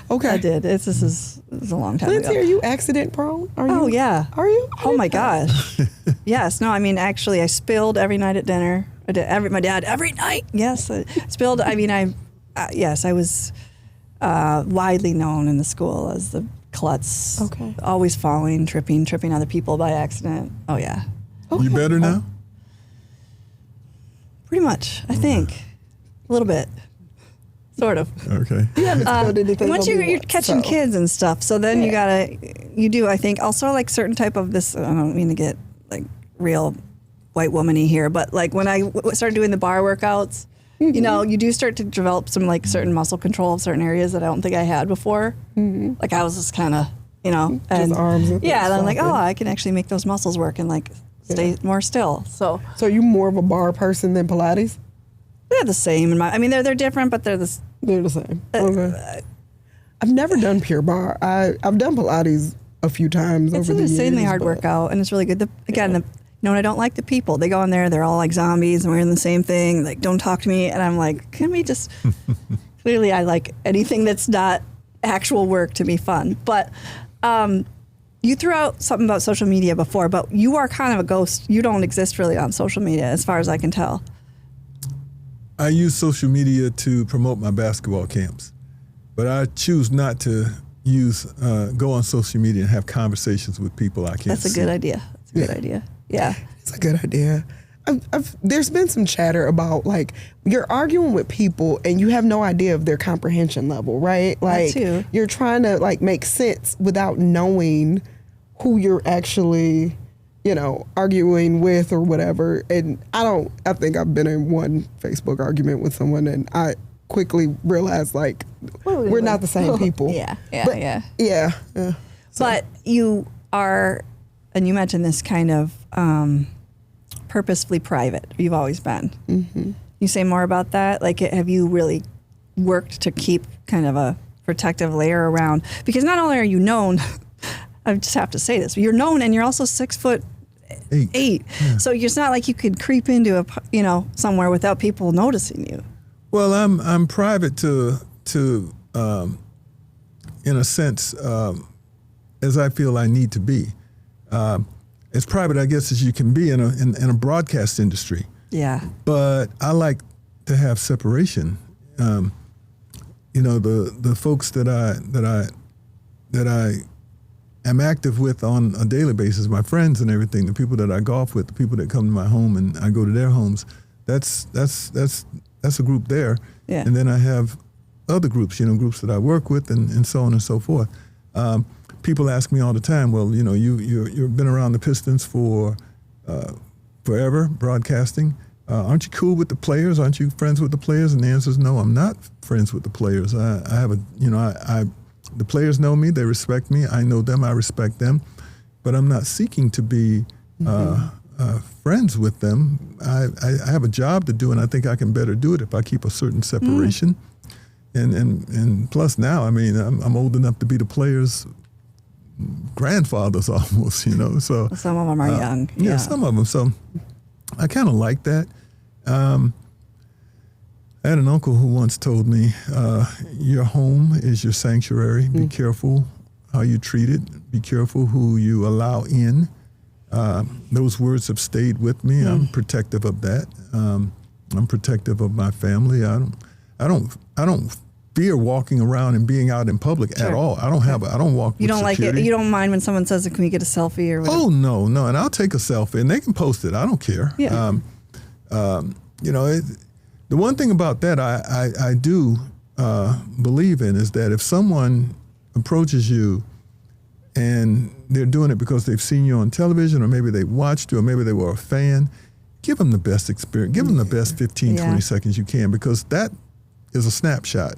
Speaker 1: Okay.
Speaker 2: I did. This is a long time
Speaker 1: Lindsay,
Speaker 2: ago.
Speaker 1: are you accident prone?
Speaker 2: Yeah.
Speaker 1: Are you?
Speaker 2: Oh my gosh. Yes. No, I mean, actually, I spilled every night at dinner. My dad, every night. Yes. I spilled. I mean, yes, I was widely known in the school as the klutz.
Speaker 1: Okay.
Speaker 2: Always falling, tripping other people by accident. Oh, yeah.
Speaker 1: Okay.
Speaker 3: You better now?
Speaker 2: Pretty much, I think. A little bit. Sort of.
Speaker 3: Okay.
Speaker 1: You haven't spilled anything.
Speaker 2: Once you're catching kids and stuff, so then you do, I think, also like certain type of this, I don't mean to get like real white woman-y here, but like when I started doing the bar workouts, you do start to develop some like certain muscle control of certain areas that I don't think I had before. Like I was just kind of, and
Speaker 1: just arms and
Speaker 2: and I'm like, I can actually make those muscles work and like stay more still. So
Speaker 1: you more of a bar person than Pilates?
Speaker 2: They're the same. They're different, but they're the
Speaker 1: same. Okay. I've never done pure bar. I've done Pilates a few times over the years.
Speaker 2: It's an insanely hard workout, and it's really good. And I don't like the people. They go in there, they're all like zombies and wearing the same thing. Like, don't talk to me. And I'm like, can we just... Clearly, I like anything that's not actual work to be fun. But you threw out something about social media before, but you are kind of a ghost. You don't exist really on social media, as far as I can tell.
Speaker 3: I use social media to promote my basketball camps, but I choose not to go on social media and have conversations with people I can't see.
Speaker 2: That's a good idea. That's a good idea. Yeah.
Speaker 1: It's a good idea. there's been some chatter about like you're arguing with people and you have no idea of their comprehension level, right? Like you're trying to like make sense without knowing who you're actually, arguing with or whatever. And I think I've been in one Facebook argument with someone and I quickly realized like we're not the same people. Yeah.
Speaker 2: But you are, and you mentioned this kind of purposefully private. You've always been. Mm-hmm. You say more about that? Like, have you really worked to keep kind of a protective layer around? Because not only are you known, I just have to say this, but you're known and you're also 6'8". Yeah. So it's not like you could creep into somewhere without people noticing you.
Speaker 3: Well, I'm private to in a sense, as I feel I need to be. As private, I guess, as you can be in a broadcast industry.
Speaker 2: Yeah. But
Speaker 3: I like to have separation. The folks that I am active with on a daily basis, my friends and everything, the people that I golf with, the people that come to my home and I go to their homes, that's a group there.
Speaker 2: Yeah.
Speaker 3: And then I have other groups, groups that I work with and so on and so forth. People ask me all the time, well, you've been around the Pistons for forever, broadcasting. Aren't you cool with the players? Aren't you friends with the players? And the answer is no, I'm not friends with the players. I have the players know me, they respect me. I know them, I respect them. But I'm not seeking to be friends with them. I have a job to do, and I think I can better do it if I keep a certain separation. And plus now, I'm old enough to be the players' grandfathers almost, So
Speaker 2: some of them are young.
Speaker 3: Yeah, some of them. So I kind of like that. I had an uncle who once told me, your home is your sanctuary. Be careful how you treat it. Be careful who you allow in. Those words have stayed with me. I'm protective of that. I'm protective of my family. I don't fear walking around and being out in public at all. I don't walk with
Speaker 2: You don't
Speaker 3: security.
Speaker 2: like it. You don't mind when someone says, "Can we get a selfie?" or whatever?
Speaker 3: Oh no, and I'll take a selfie and they can post it. I don't care.
Speaker 2: Yeah.
Speaker 3: The one thing about that I do believe in is that if someone approaches you and they're doing it because they've seen you on television or maybe they watched you or maybe they were a fan, give them the best experience. Give them the best 15, 20 seconds you can, because that is a snapshot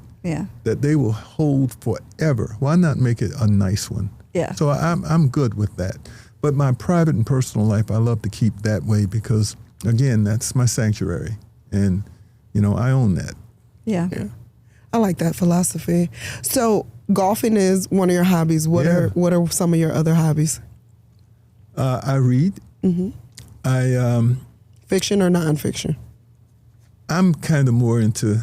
Speaker 3: that they will hold forever. Why not make it a nice one?
Speaker 2: Yeah.
Speaker 3: So I'm good with that. But my private and personal life, I love to keep that way because, again, that's my sanctuary. And, I own that.
Speaker 2: Yeah.
Speaker 1: I like that philosophy. So golfing is one of your hobbies. What are some of your other hobbies?
Speaker 3: I read.
Speaker 1: Mm-hmm. Fiction or nonfiction?
Speaker 3: I'm kind of more into.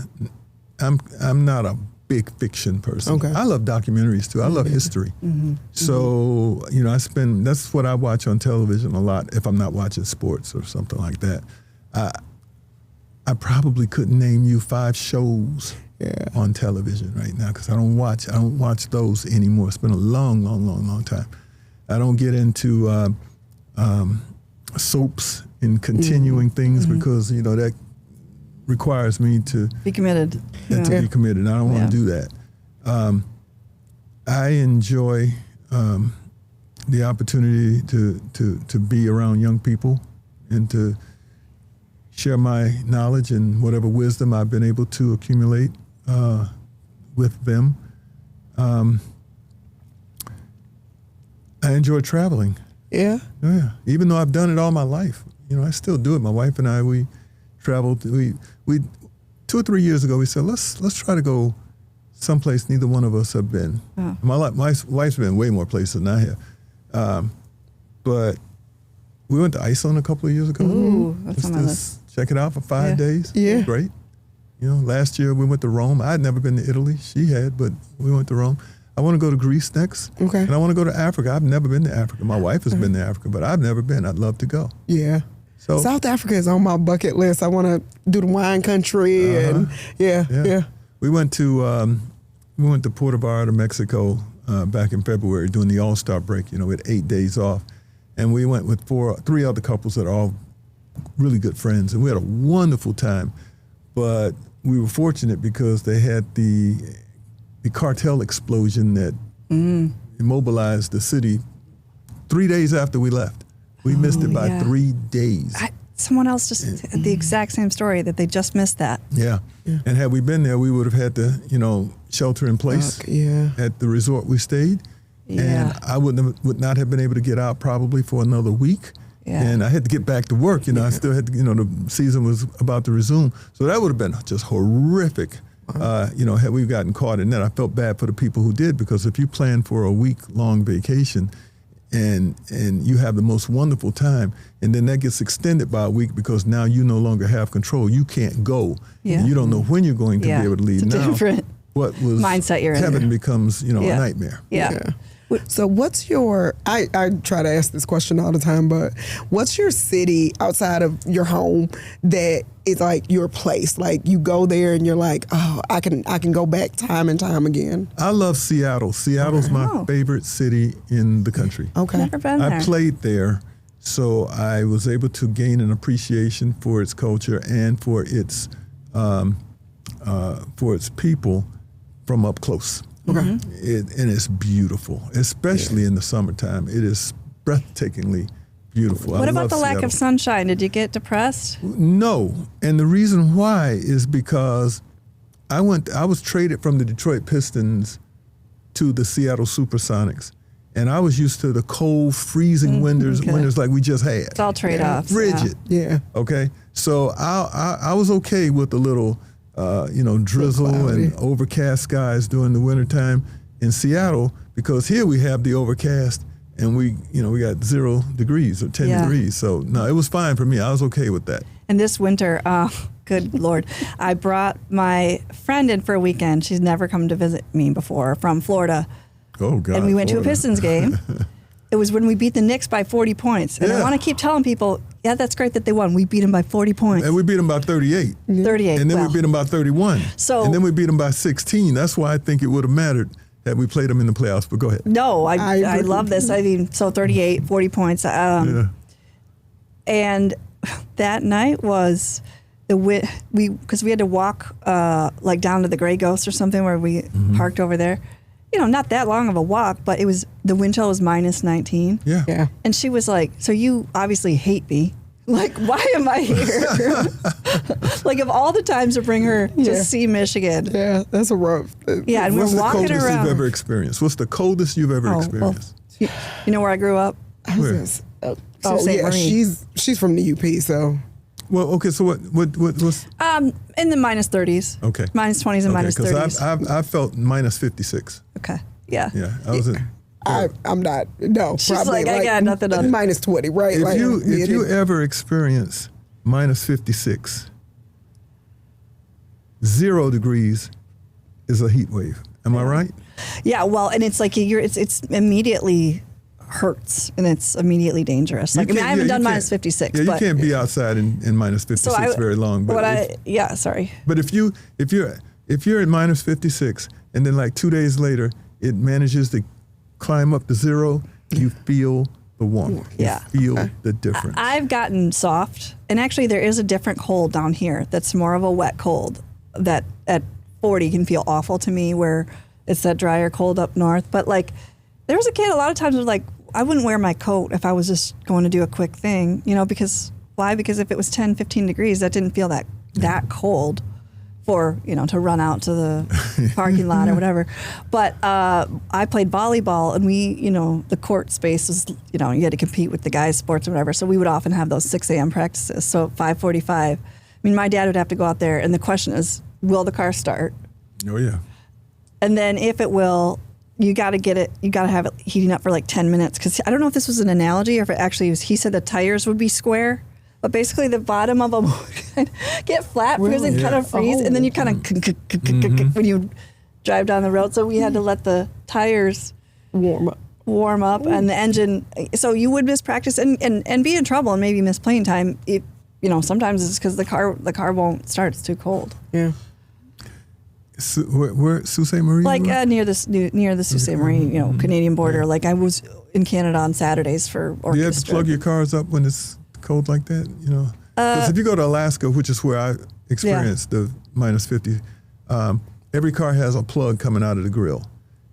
Speaker 3: I'm not a big fiction person.
Speaker 1: Okay.
Speaker 3: I love documentaries too. I love history. Mm-hmm. So that's what I watch on television a lot. If I'm not watching sports or something like that, I probably couldn't name you 5 shows on television right now because I don't watch those anymore. It's been a long time. I don't get into soaps and continuing things because that requires me to
Speaker 2: be committed.
Speaker 3: Be committed. I don't want to do that. I enjoy the opportunity to be around young people and to share my knowledge and whatever wisdom I've been able to accumulate with them. I enjoy traveling.
Speaker 1: Yeah?
Speaker 3: Yeah. Even though I've done it all my life. I still do it. My wife and I, we traveled. We 2 or 3 years ago, we said, let's try to go someplace neither one of us have been. Oh. My wife's been way more places than I have. But we went to Iceland a couple of years ago.
Speaker 2: Ooh, that's on my list.
Speaker 3: Check it out for 5 days.
Speaker 1: Yeah.
Speaker 3: It was great. Last year we went to Rome. I had never been to Italy. She had, but we went to Rome. I want to go to Greece next.
Speaker 1: Okay.
Speaker 3: And I want to go to Africa. I've never been to Africa. My wife has been to Africa, but I've never been. I'd love to go.
Speaker 1: Yeah.
Speaker 3: So
Speaker 1: South Africa is on my bucket list. I want to do the wine country and yeah.
Speaker 3: We went to Puerto Vallarta, Mexico back in February during the All-Star break. We had 8 days off, and we went with 3 other couples that are all really good friends, and we had a wonderful time. But we were fortunate because they had the cartel explosion that immobilized the city 3 days after we left. We missed it by 3 days.
Speaker 2: Someone else just had the exact same story, that they just missed that.
Speaker 3: Yeah. And had we been there, we would have had to, shelter in place at the resort we stayed. Yeah. And I would not have been able to get out probably for another week. Yeah. And I had to get back to work. I still had to, the season was about to resume. So that would have been just horrific, had we gotten caught in that. I felt bad for the people who did, because if you plan for a week-long vacation and you have the most wonderful time, and then that gets extended by a week because now you no longer have control. You can't go. Yeah. And you don't know when you're going to be able to leave.
Speaker 2: It's
Speaker 3: now,
Speaker 2: different
Speaker 3: what was
Speaker 2: mindset you're
Speaker 3: heaven
Speaker 2: in
Speaker 3: becomes, a nightmare.
Speaker 2: Yeah.
Speaker 1: So what's your, I try to ask this question all the time, but what's your city outside of your home that is like your place? Like you go there and you're like, oh, I can go back time and time again.
Speaker 3: I love Seattle. Seattle's my favorite city in the country.
Speaker 1: Okay.
Speaker 2: Never been there.
Speaker 3: I played there, so I was able to gain an appreciation for its culture and for its people from up close.
Speaker 1: Okay.
Speaker 3: And it's beautiful, especially in the summertime. It is breathtakingly beautiful.
Speaker 2: What about the lack of sunshine? Did you get depressed?
Speaker 3: No. And the reason why is because I was traded from the Detroit Pistons to the Seattle Supersonics. And I was used to the cold, freezing winters like we just had.
Speaker 2: It's all trade-offs.
Speaker 3: Frigid.
Speaker 1: Yeah.
Speaker 3: Okay. So I was okay with the little drizzle and overcast skies during the wintertime in Seattle, because here we have the overcast and we got 0 degrees or 10 degrees. So no, it was fine for me. I was okay with that.
Speaker 2: And this winter, good Lord, I brought my friend in for a weekend. She's never come to visit me before, from Florida.
Speaker 3: Oh, God.
Speaker 2: And we went to a Pistons game. It was when we beat the Knicks by 40 points. And I want to keep telling people, that's great that they won. We beat them by 40 points.
Speaker 3: And we beat them by 38.
Speaker 2: 38.
Speaker 3: And then we beat them by 31.
Speaker 2: So,
Speaker 3: and then we beat them by 16. That's why I think it would have mattered that we played them in the playoffs. But go ahead.
Speaker 2: No, I love this. I mean, so 38, 40 points. And that night was because we had to walk like down to the Grey Ghost or something, where we parked over there. Not that long of a walk, but the wind chill was minus 19.
Speaker 1: Yeah.
Speaker 2: And she was like, so you obviously hate me. Like, why am I here? Like, of all the times to bring her to see Michigan.
Speaker 1: Yeah, that's a rough.
Speaker 2: Yeah, and we're walking around.
Speaker 3: What's the coldest you've ever experienced? What's the coldest you've ever experienced?
Speaker 2: Well, you know where I grew up?
Speaker 3: Where?
Speaker 1: She's from the UP, so.
Speaker 3: Well, okay, so what's...
Speaker 2: in the minus 30s.
Speaker 3: Okay.
Speaker 2: Minus 20s and minus 30s.
Speaker 3: Because I felt minus 56.
Speaker 2: Okay, yeah.
Speaker 3: Yeah, I was in...
Speaker 1: I'm not. No,
Speaker 2: she's
Speaker 1: probably
Speaker 2: like, I got nothing on
Speaker 1: minus 20, right?
Speaker 3: If you ever experience minus 56, 0 degrees is a heat wave. Am I right?
Speaker 2: Yeah. Well, and it's like it's immediately hurts and it's immediate dangerous. Like, I haven't done minus 56.
Speaker 3: Yeah, you
Speaker 2: but
Speaker 3: can't be outside in minus 56 very long. But
Speaker 2: sorry.
Speaker 3: But if you're at minus 56 and then like 2 days later it manages to climb up to 0, you feel the warmth.
Speaker 2: Yeah.
Speaker 3: You feel the difference.
Speaker 2: I've gotten soft, and actually there is a different cold down here that's more of a wet cold that at 40 can feel awful to me, where it's that drier cold up north. But like, there was a kid a lot of times was like, I wouldn't wear my coat if I was just going to do a quick thing, because why? Because if it was 10, 15 degrees, that didn't feel that cold for, to run out to the parking lot or whatever. But I played volleyball, and we, the court space was, you had to compete with the guys' sports or whatever. So we would often have those 6 a.m. practices. So at 5:45, I mean, my dad would have to go out there, and the question is, will the car start?
Speaker 3: Oh, yeah.
Speaker 2: And then if it will, you got to have it heating up for like 10 minutes. Because I don't know if this was an analogy or if it actually was, he said the tires would be square. But basically, the bottom of them would get flat because they kind of freeze, and then you kind of when you drive down the road. So we had to let the tires warm up, and the engine. So you would miss practice and be in trouble and maybe miss playing time. Sometimes it's because the car won't start. It's too cold.
Speaker 1: Yeah.
Speaker 3: Where Sault Ste. Marie?
Speaker 2: Like near the Sault Ste. Marie, Canadian border. Yeah. Like I was in Canada on Saturdays for orchestra.
Speaker 3: Do you have to plug your cars up when it's cold like that? Because if you go to Alaska, which is where I experienced the minus 50, every car has a plug coming out of the grill.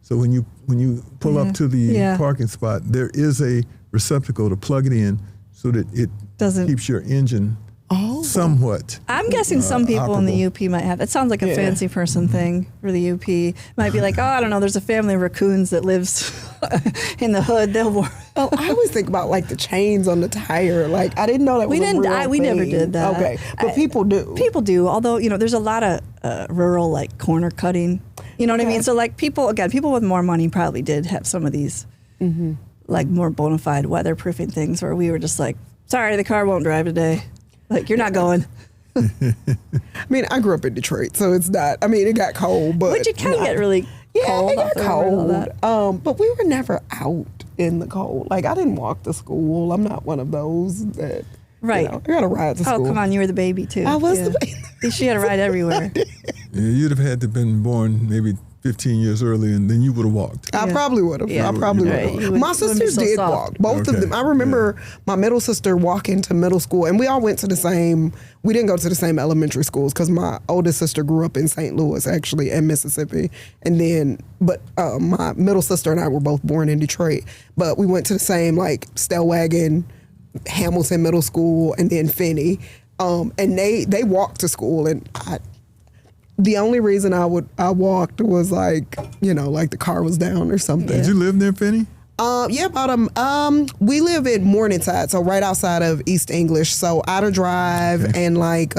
Speaker 3: So when you pull up to the parking spot, there is a receptacle to plug it in so that it keeps your engine somewhat.
Speaker 2: I'm guessing some people in the UP might have. It sounds like a fancy person thing for the UP. Might be like, oh, I don't know. There's a family of raccoons that lives in the hood. They'll.
Speaker 1: Oh, I always think about like the chains on the tire. Like I didn't know that was a real thing.
Speaker 2: We never did that.
Speaker 1: Okay, but people do.
Speaker 2: People do. Although there's a lot of rural like corner cutting. You know what I mean? So like people with more money probably did have some of these like more bona fide weatherproofing things where we were just like, sorry, the car won't drive today. Like, you're not going.
Speaker 1: I mean, I grew up in Detroit, so it's not. I mean, it got cold, but
Speaker 2: Would you kind of get really cold?
Speaker 1: Yeah, it got cold. But we were never out in the cold. Like, I didn't walk to school. I'm not one of those that.
Speaker 2: Right.
Speaker 1: I got to ride to school.
Speaker 2: Oh, come on, you were the baby too.
Speaker 1: I was the baby.
Speaker 2: She had to ride everywhere.
Speaker 3: You'd have had to have been born maybe 15 years earlier, and then you would have walked.
Speaker 1: I probably would have. I probably would have. My sisters did walk. Both of them. I remember my middle sister walking to middle school, and we all went to the same. We didn't go to the same elementary schools because my oldest sister grew up in St. Louis, actually, in Mississippi, and then, but my middle sister and I were both born in Detroit. But we went to the same like Stellwagen, Hamilton Middle School, and then Finney, and they walked to school, and the only reason I walked was like, like the car was down or something.
Speaker 3: Did you live near Finney?
Speaker 1: Yeah, about we live in Morningside, so right outside of East English, so Outer Drive and like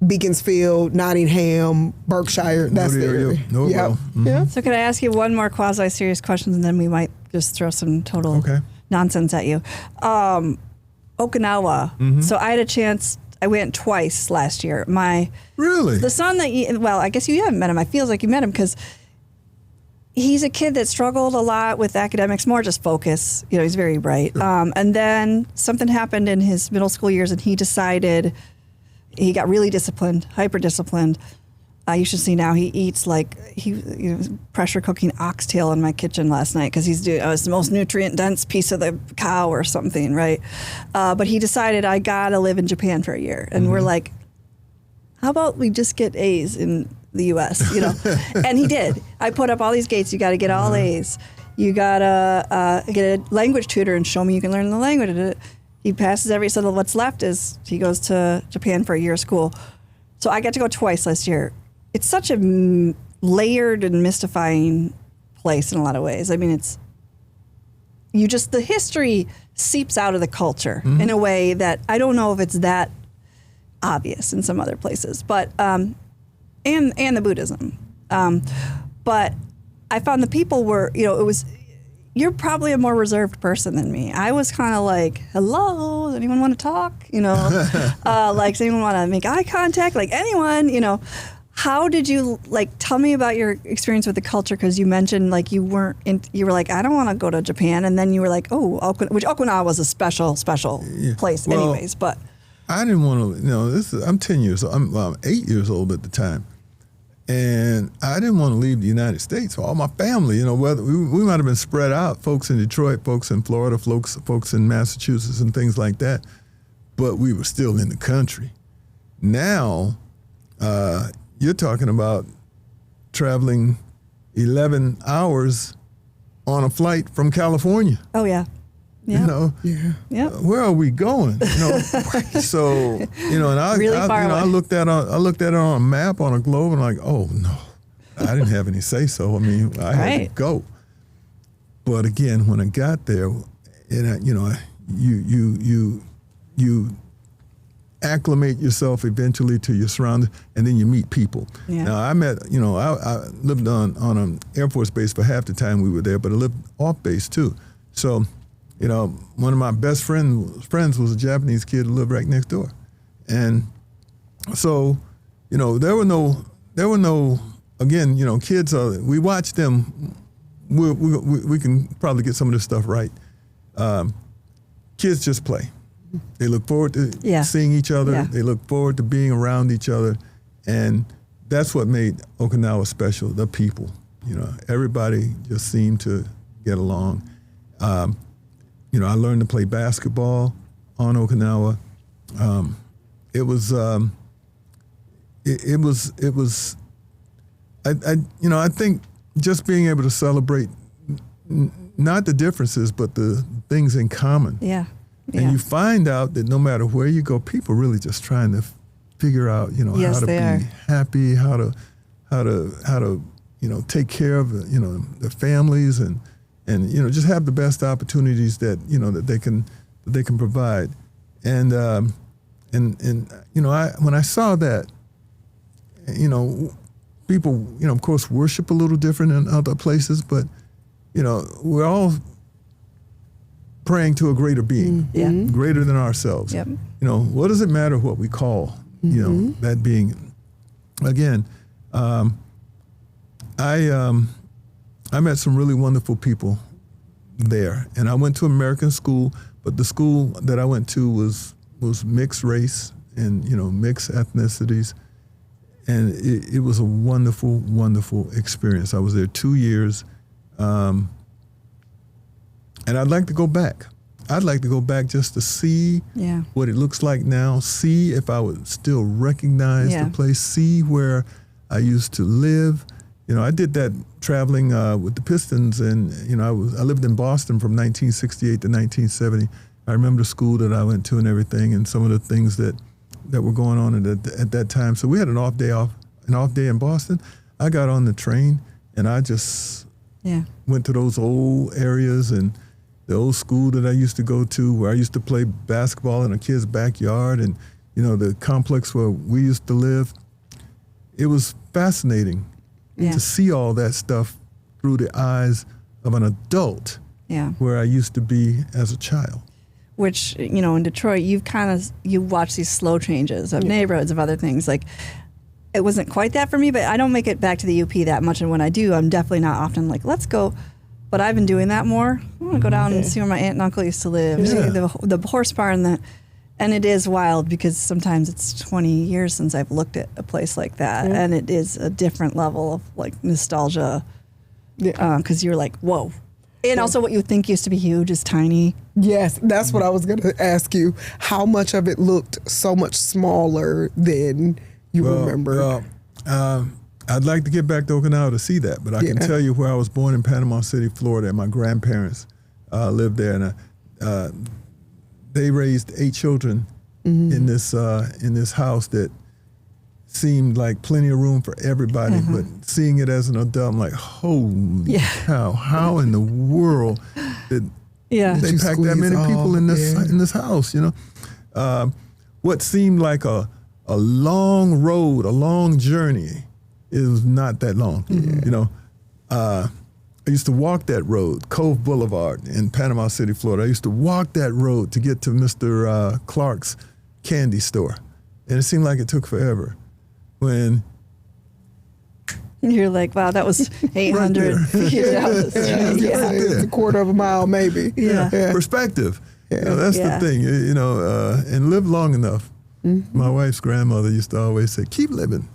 Speaker 1: Beaconsfield, Nottingham, Berkshire. That's the area.
Speaker 3: Yeah.
Speaker 2: So could I ask you one more quasi-serious question, and then we might just throw some total nonsense at you. Okinawa. So I had a chance. I went twice last year. The son that I guess you haven't met him. I feels like you met him because he's a kid that struggled a lot with academics, more just focus. He's very bright. And then something happened in his middle school years, and he decided he got really disciplined, hyper disciplined. You should see now he eats like pressure cooking oxtail in my kitchen last night because he's doing it's the most nutrient dense piece of the cow or something, right? But he decided I gotta live in Japan for a year, and we're like, how about we just get A's in the U.S. And he did. I put up all these gates. You got to get all A's. You gotta get a language tutor and show me you can learn the language. He passes every. So what's left is he goes to Japan for a year of school. So I got to go twice last year. It's such a layered and mystifying place in a lot of ways. I mean, the history seeps out of the culture in a way that I don't know if it's that obvious in some other places, but and the Buddhism. But I found the people were, you're probably a more reserved person than me. I was kind of like, hello, does anyone want to talk? Like, does anyone want to make eye contact? Like anyone, How did you, tell me about your experience with the culture? Because you mentioned, you were like, I don't want to go to Japan. And then you were like, oh, Okinawa was a special place anyways. But
Speaker 3: I didn't want to, I'm 10 years old. I'm 8 years old at the time. And I didn't want to leave the United States. All my family, whether we might have been spread out, folks in Detroit, folks in Florida, folks in Massachusetts and things like that. But we were still in the country. Now, you're talking about traveling 11 hours on a flight from California.
Speaker 2: Oh, yeah.
Speaker 3: Where are we going? So, and I looked at it on a map, on a globe, and like, oh no, I didn't have any say so. I mean, I had to go. But again, when I got there, and you acclimate yourself eventually to your surroundings, and then you meet people. Yeah. Now I met, I lived on an Air Force base for half the time we were there, but I lived off base too. So, one of my best friends was a Japanese kid who lived right next door. And so, there were no, again, kids we watch them, we can probably get some of this stuff right. Kids just play. They look forward to seeing each other. Yeah. They look forward to being around each other. And that's what made Okinawa special, the people. Everybody just seemed to get along. I learned to play basketball on Okinawa. it was I think just being able to celebrate not the differences but the things in common.
Speaker 2: Yeah.
Speaker 3: And you find out that no matter where you go, people really just trying to figure out,
Speaker 2: yes,
Speaker 3: how to be
Speaker 2: are.
Speaker 3: happy, how to take care of their families and just have the best opportunities that that they can provide. And when I saw that, people of course worship a little different in other places, but we're all praying to a greater being, greater than ourselves.
Speaker 2: Yep.
Speaker 3: What does it matter what we call that being? Again, I met some really wonderful people there, and I went to American school, but the school that I went to was mixed race and mixed ethnicities, and it was a wonderful, wonderful experience. I was there 2 years, and I'd like to go back. I'd like to go back just to see what it looks like now, see if I would still recognize the place, see where I used to live. I did that traveling with the Pistons, and I lived in Boston from 1968 to 1970. I remember the school that I went to and everything, and some of the things that were going on at that time. So we had an off day in Boston. I got on the train, and I just went to those old areas and the old school that I used to go to, where I used to play basketball in a kid's backyard, and the complex where we used to live. It was fascinating to see all that stuff through the eyes of an adult, where I used to be as a child.
Speaker 2: Which, in Detroit, you watch these slow changes of neighborhoods, of other things. Like, it wasn't quite that for me, but I don't make it back to the UP that much. And when I do, I'm definitely not often like, let's go. But I've been doing that more. I want to go down and see where my aunt and uncle used to live, see the horse barn. And it is wild because sometimes it's 20 years since I've looked at a place like that. And it is a different level of like nostalgia because you're like, whoa. And also what you think used to be huge is tiny.
Speaker 1: Yes, that's what I was going to ask you. How much of it looked so much smaller than you remember?
Speaker 3: I'd like to get back to Okinawa to see that, but I can tell you where I was born in Panama City, Florida, and my grandparents lived there, and they raised 8 children in this house that seemed like plenty of room for everybody, but seeing it as an adult, I'm like, holy cow, how in the world did they pack that many people in this house, what seemed like a long road, a long journey, it was not that long. I used to walk that road, Cove Boulevard in Panama City, Florida. I used to walk that road to get to Mr. Clark's candy store. And it seemed like it took forever. When
Speaker 2: you're like, wow, that was 800 feet down the street.
Speaker 1: It's a quarter of a mile, maybe.
Speaker 3: Perspective. That's the thing, and live long enough. My wife's grandmother used to always say, keep living,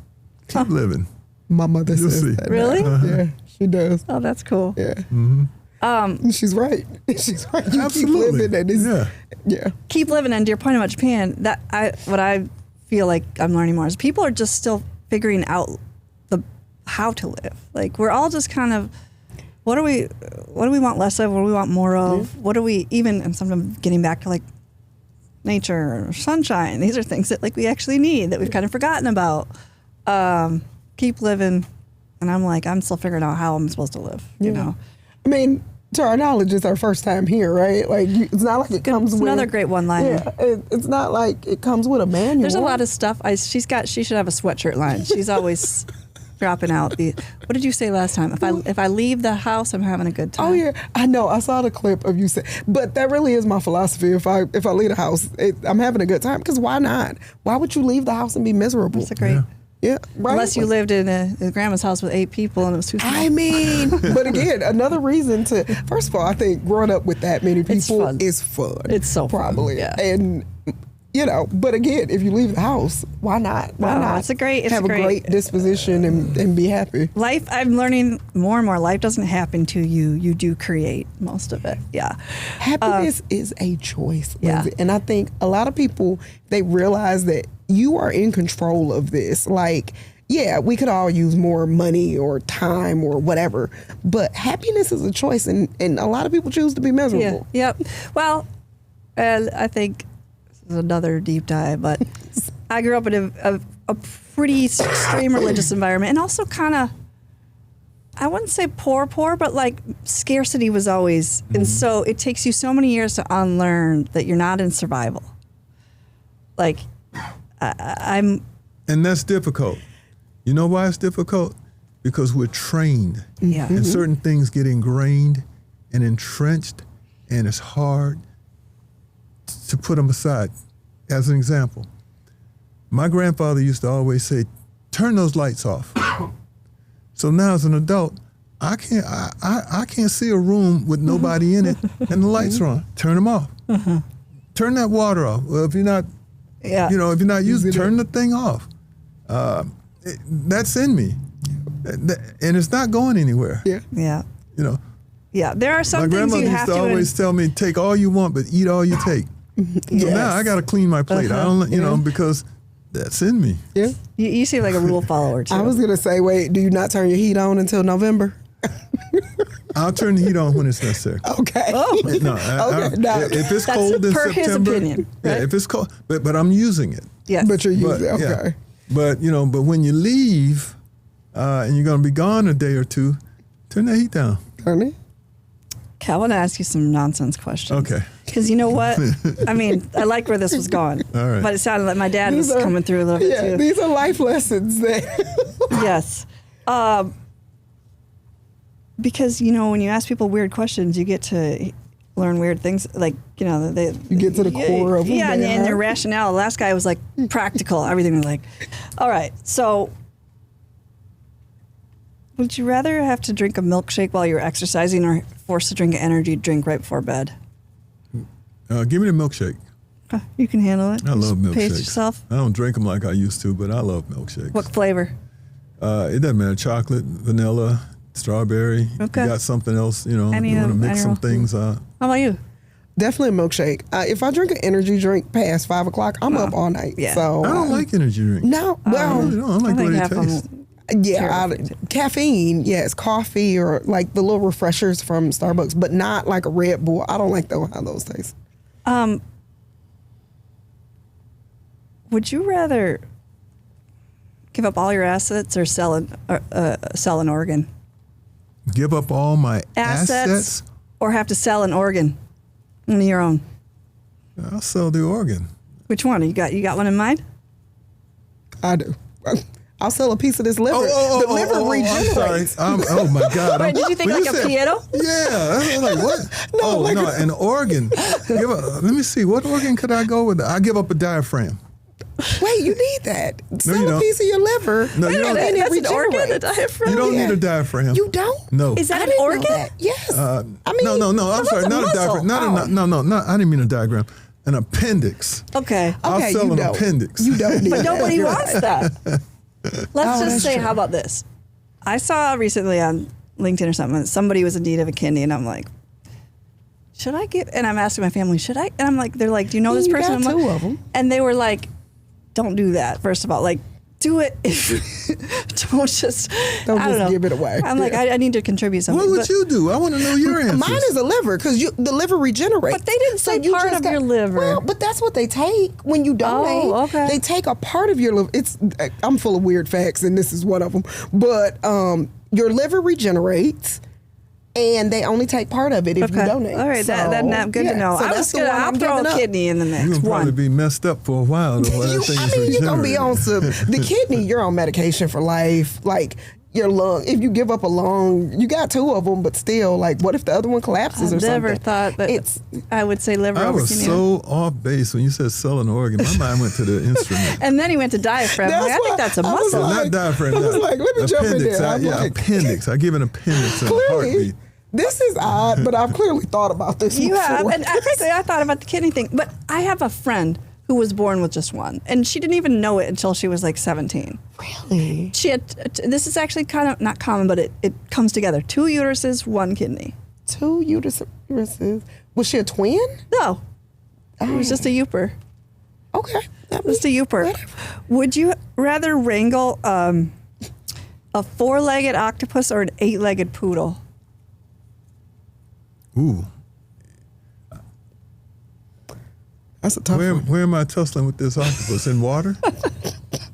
Speaker 3: keep living.
Speaker 1: My mother says that.
Speaker 2: Really?
Speaker 1: Yeah, she does.
Speaker 2: Oh, that's cool.
Speaker 1: Yeah. She's right. She's right. You
Speaker 3: Absolutely.
Speaker 1: keep living, and
Speaker 2: keep living. And to your point about Japan, what I feel like I'm learning more is people are just still figuring out how to live. Like, we're all just kind of, what do we want less of? What do we want more of? What do we and sometimes getting back to like nature or sunshine. These are things that like we actually need that we've kind of forgotten about. Keep living. And I'm like, I'm still figuring out how I'm supposed to live, you know?
Speaker 1: I mean, to our knowledge, it's our first time here, right? Like, it's not like it comes with...
Speaker 2: another great one-liner.
Speaker 1: Yeah, it's not like it comes with a manual.
Speaker 2: There's a lot of stuff. She should have a sweatshirt line. She's always dropping out what did you say last time? If I leave the house, I'm having a good time.
Speaker 1: Oh, yeah. I know. I saw the clip of you say... But that really is my philosophy. If I leave the house, I'm having a good time. Because why not? Why would you leave the house and be miserable?
Speaker 2: That's a great...
Speaker 1: Yeah, right.
Speaker 2: Unless you lived in a grandma's house with 8 people and it was too small.
Speaker 1: I mean, but again, another reason to, first of all, I think growing up with that many people is fun.
Speaker 2: It's so
Speaker 1: probably.
Speaker 2: fun. Yeah.
Speaker 1: And you know, but again, if you leave the house, why not? Why not?
Speaker 2: It's a great
Speaker 1: disposition and be happy.
Speaker 2: Life, I'm learning more and more. Life doesn't happen to you. You do create most of it. Yeah.
Speaker 1: Happiness is a choice, Lindsay.
Speaker 2: Yeah.
Speaker 1: And I think a lot of people, they realize that you are in control of this. Like, yeah, we could all use more money or time or whatever, but happiness is a choice, and a lot of people choose to be miserable.
Speaker 2: Yeah. Yep. Well, I think this is another deep dive, but I grew up in a pretty extreme religious environment, and also kind of, I wouldn't say poor, but like scarcity was always, and so it takes you so many years to unlearn that you're not in survival. Like, and
Speaker 3: that's difficult. You know why it's difficult? Because we're trained.
Speaker 2: Yeah.
Speaker 3: And certain things get ingrained and entrenched, and it's hard to put them aside. As an example, my grandfather used to always say, turn those lights off. So now as an adult, I can't see a room with nobody in it and the lights are on. Turn them off. Turn that water off. Well, if you're not, if you're not using it, turn the thing off. That's in me, and it's not going anywhere.
Speaker 1: Yeah.
Speaker 3: You know.
Speaker 2: Yeah, there are some
Speaker 3: my
Speaker 2: things you have to.
Speaker 3: My grandmother used to always tell me, "Take all you want, but eat all you take." So now I got to clean my plate. I don't, because that's in me.
Speaker 1: Yeah.
Speaker 2: You seem like a rule follower too.
Speaker 1: I was gonna say, wait, do you not turn your heat on until November?
Speaker 3: I'll turn the heat on when it's necessary.
Speaker 1: Okay.
Speaker 3: No, if it's cold in
Speaker 2: per
Speaker 3: September,
Speaker 2: his opinion, right?
Speaker 3: Yeah, if it's cold, but I'm using it.
Speaker 2: Yes.
Speaker 1: But you're using it. Okay.
Speaker 3: Yeah. But but when you leave, and you're gonna be gone a day or two, turn the heat down.
Speaker 1: Turn it.
Speaker 2: Okay, I want to ask you some nonsense questions.
Speaker 3: Okay.
Speaker 2: Because you know what? I mean, I like where this was going.
Speaker 3: All right.
Speaker 2: But it sounded like my dad was coming through a little bit too.
Speaker 1: These are life lessons that.
Speaker 2: Yes. Because, when you ask people weird questions, you get to learn weird things. Like,
Speaker 1: you get to the core of them.
Speaker 2: Yeah, and their rationale. The last guy was like practical. Everything was like, all right, so would you rather have to drink a milkshake while you're exercising or forced to drink an energy drink right before bed?
Speaker 3: Give me the milkshake.
Speaker 2: You can handle it.
Speaker 3: I love milkshakes.
Speaker 2: Pace yourself.
Speaker 3: I don't drink them like I used to, but I love milkshakes.
Speaker 2: What flavor?
Speaker 3: It doesn't matter. Chocolate, vanilla, strawberry.
Speaker 2: Okay.
Speaker 3: You got something else, you want
Speaker 2: Any
Speaker 3: to mix
Speaker 2: any
Speaker 3: some
Speaker 2: roll.
Speaker 3: things.
Speaker 2: How about you?
Speaker 1: Definitely a milkshake. If I drink an energy drink past 5 o'clock, I'm up all night.
Speaker 2: Yeah.
Speaker 1: So
Speaker 3: I don't like energy drinks.
Speaker 1: No, well,
Speaker 3: I really don't. I like the way they taste.
Speaker 1: Caffeine, yes, coffee or like the little refreshers from Starbucks, but not like a Red Bull. I don't like how those taste.
Speaker 2: Would you rather give up all your assets or sell an organ?
Speaker 3: Give up all my assets?
Speaker 2: Or have to sell an organ on your own?
Speaker 3: I'll sell the organ.
Speaker 2: Which one? You got one in mind?
Speaker 1: I do. I'll sell a piece of this liver. The liver regenerates.
Speaker 3: Oh my God!
Speaker 2: Wait, did you think like a Pieto?
Speaker 3: Yeah, I was like, what? An organ. Let me see. What organ could I go with? I give up a diaphragm.
Speaker 1: Wait, you need that.
Speaker 3: No,
Speaker 1: Sell a piece of your liver.
Speaker 3: No, you don't.
Speaker 2: That's an organ, a diaphragm.
Speaker 3: You don't need a diaphragm.
Speaker 1: You don't?
Speaker 3: No.
Speaker 2: Is that
Speaker 1: I
Speaker 2: an
Speaker 1: didn't know
Speaker 2: organ?
Speaker 1: that. Yes.
Speaker 3: No. I'm sorry. Not a diaphragm. No. I didn't mean a diagram. An appendix.
Speaker 2: Okay.
Speaker 3: I'll sell an appendix.
Speaker 1: You don't need
Speaker 2: But
Speaker 1: that.
Speaker 2: nobody wants that. Let's just say,
Speaker 1: true.
Speaker 2: how about this? I saw recently on LinkedIn or something, somebody was in need of a kidney, and I'm like, should I give? And I'm asking my family, should I? And I'm like, they're like, do you know this person?
Speaker 1: Got two of them.
Speaker 2: And they were like, don't do that. First of all, like, do it. Don't just
Speaker 1: give it away.
Speaker 2: I'm like, I need to contribute something.
Speaker 3: What would you do? I want to know your answer.
Speaker 1: Mine is a liver because the liver regenerates.
Speaker 2: But they didn't say part of your liver.
Speaker 1: Well, but that's what they take when you donate.
Speaker 2: Oh, okay.
Speaker 1: They take a part of your liver. I'm full of weird facts, and this is one of them. But your liver regenerates. And they only take part of it if you donate.
Speaker 2: All right, that's good to know.
Speaker 1: So
Speaker 2: I'll throw a kidney in the mix.
Speaker 3: You're going to probably be messed up for a while.
Speaker 1: You're going to be on the kidney, you're on medication for life. Like your lung, if you give up a lung, you got two of them, but still, like, what if the other one collapses or something?
Speaker 2: I never thought that I would say liver over kidney.
Speaker 3: I was so off base when you said sell an organ. My mind went to the instrument.
Speaker 2: And then he went to diaphragm. I think that's a muscle.
Speaker 3: Not diaphragm.
Speaker 1: I was like, let me jump in there.
Speaker 3: Appendix. I give an appendix and a heartbeat.
Speaker 1: This is odd, but I've clearly thought about this before.
Speaker 2: You have, and frankly, I thought about the kidney thing. But I have a friend who was born with just one. And she didn't even know it until she was like 17.
Speaker 1: Really?
Speaker 2: She had, this is actually kind of not common, but it comes together. 2 uteruses, 1 kidney.
Speaker 1: 2 uteruses. Was she a twin?
Speaker 2: No. It was just a youper.
Speaker 1: Okay.
Speaker 2: Just a youper. Would you rather wrangle a 4-legged octopus or an 8-legged poodle?
Speaker 3: Ooh.
Speaker 1: That's a tough one.
Speaker 3: Where am I tussling with this octopus? In water?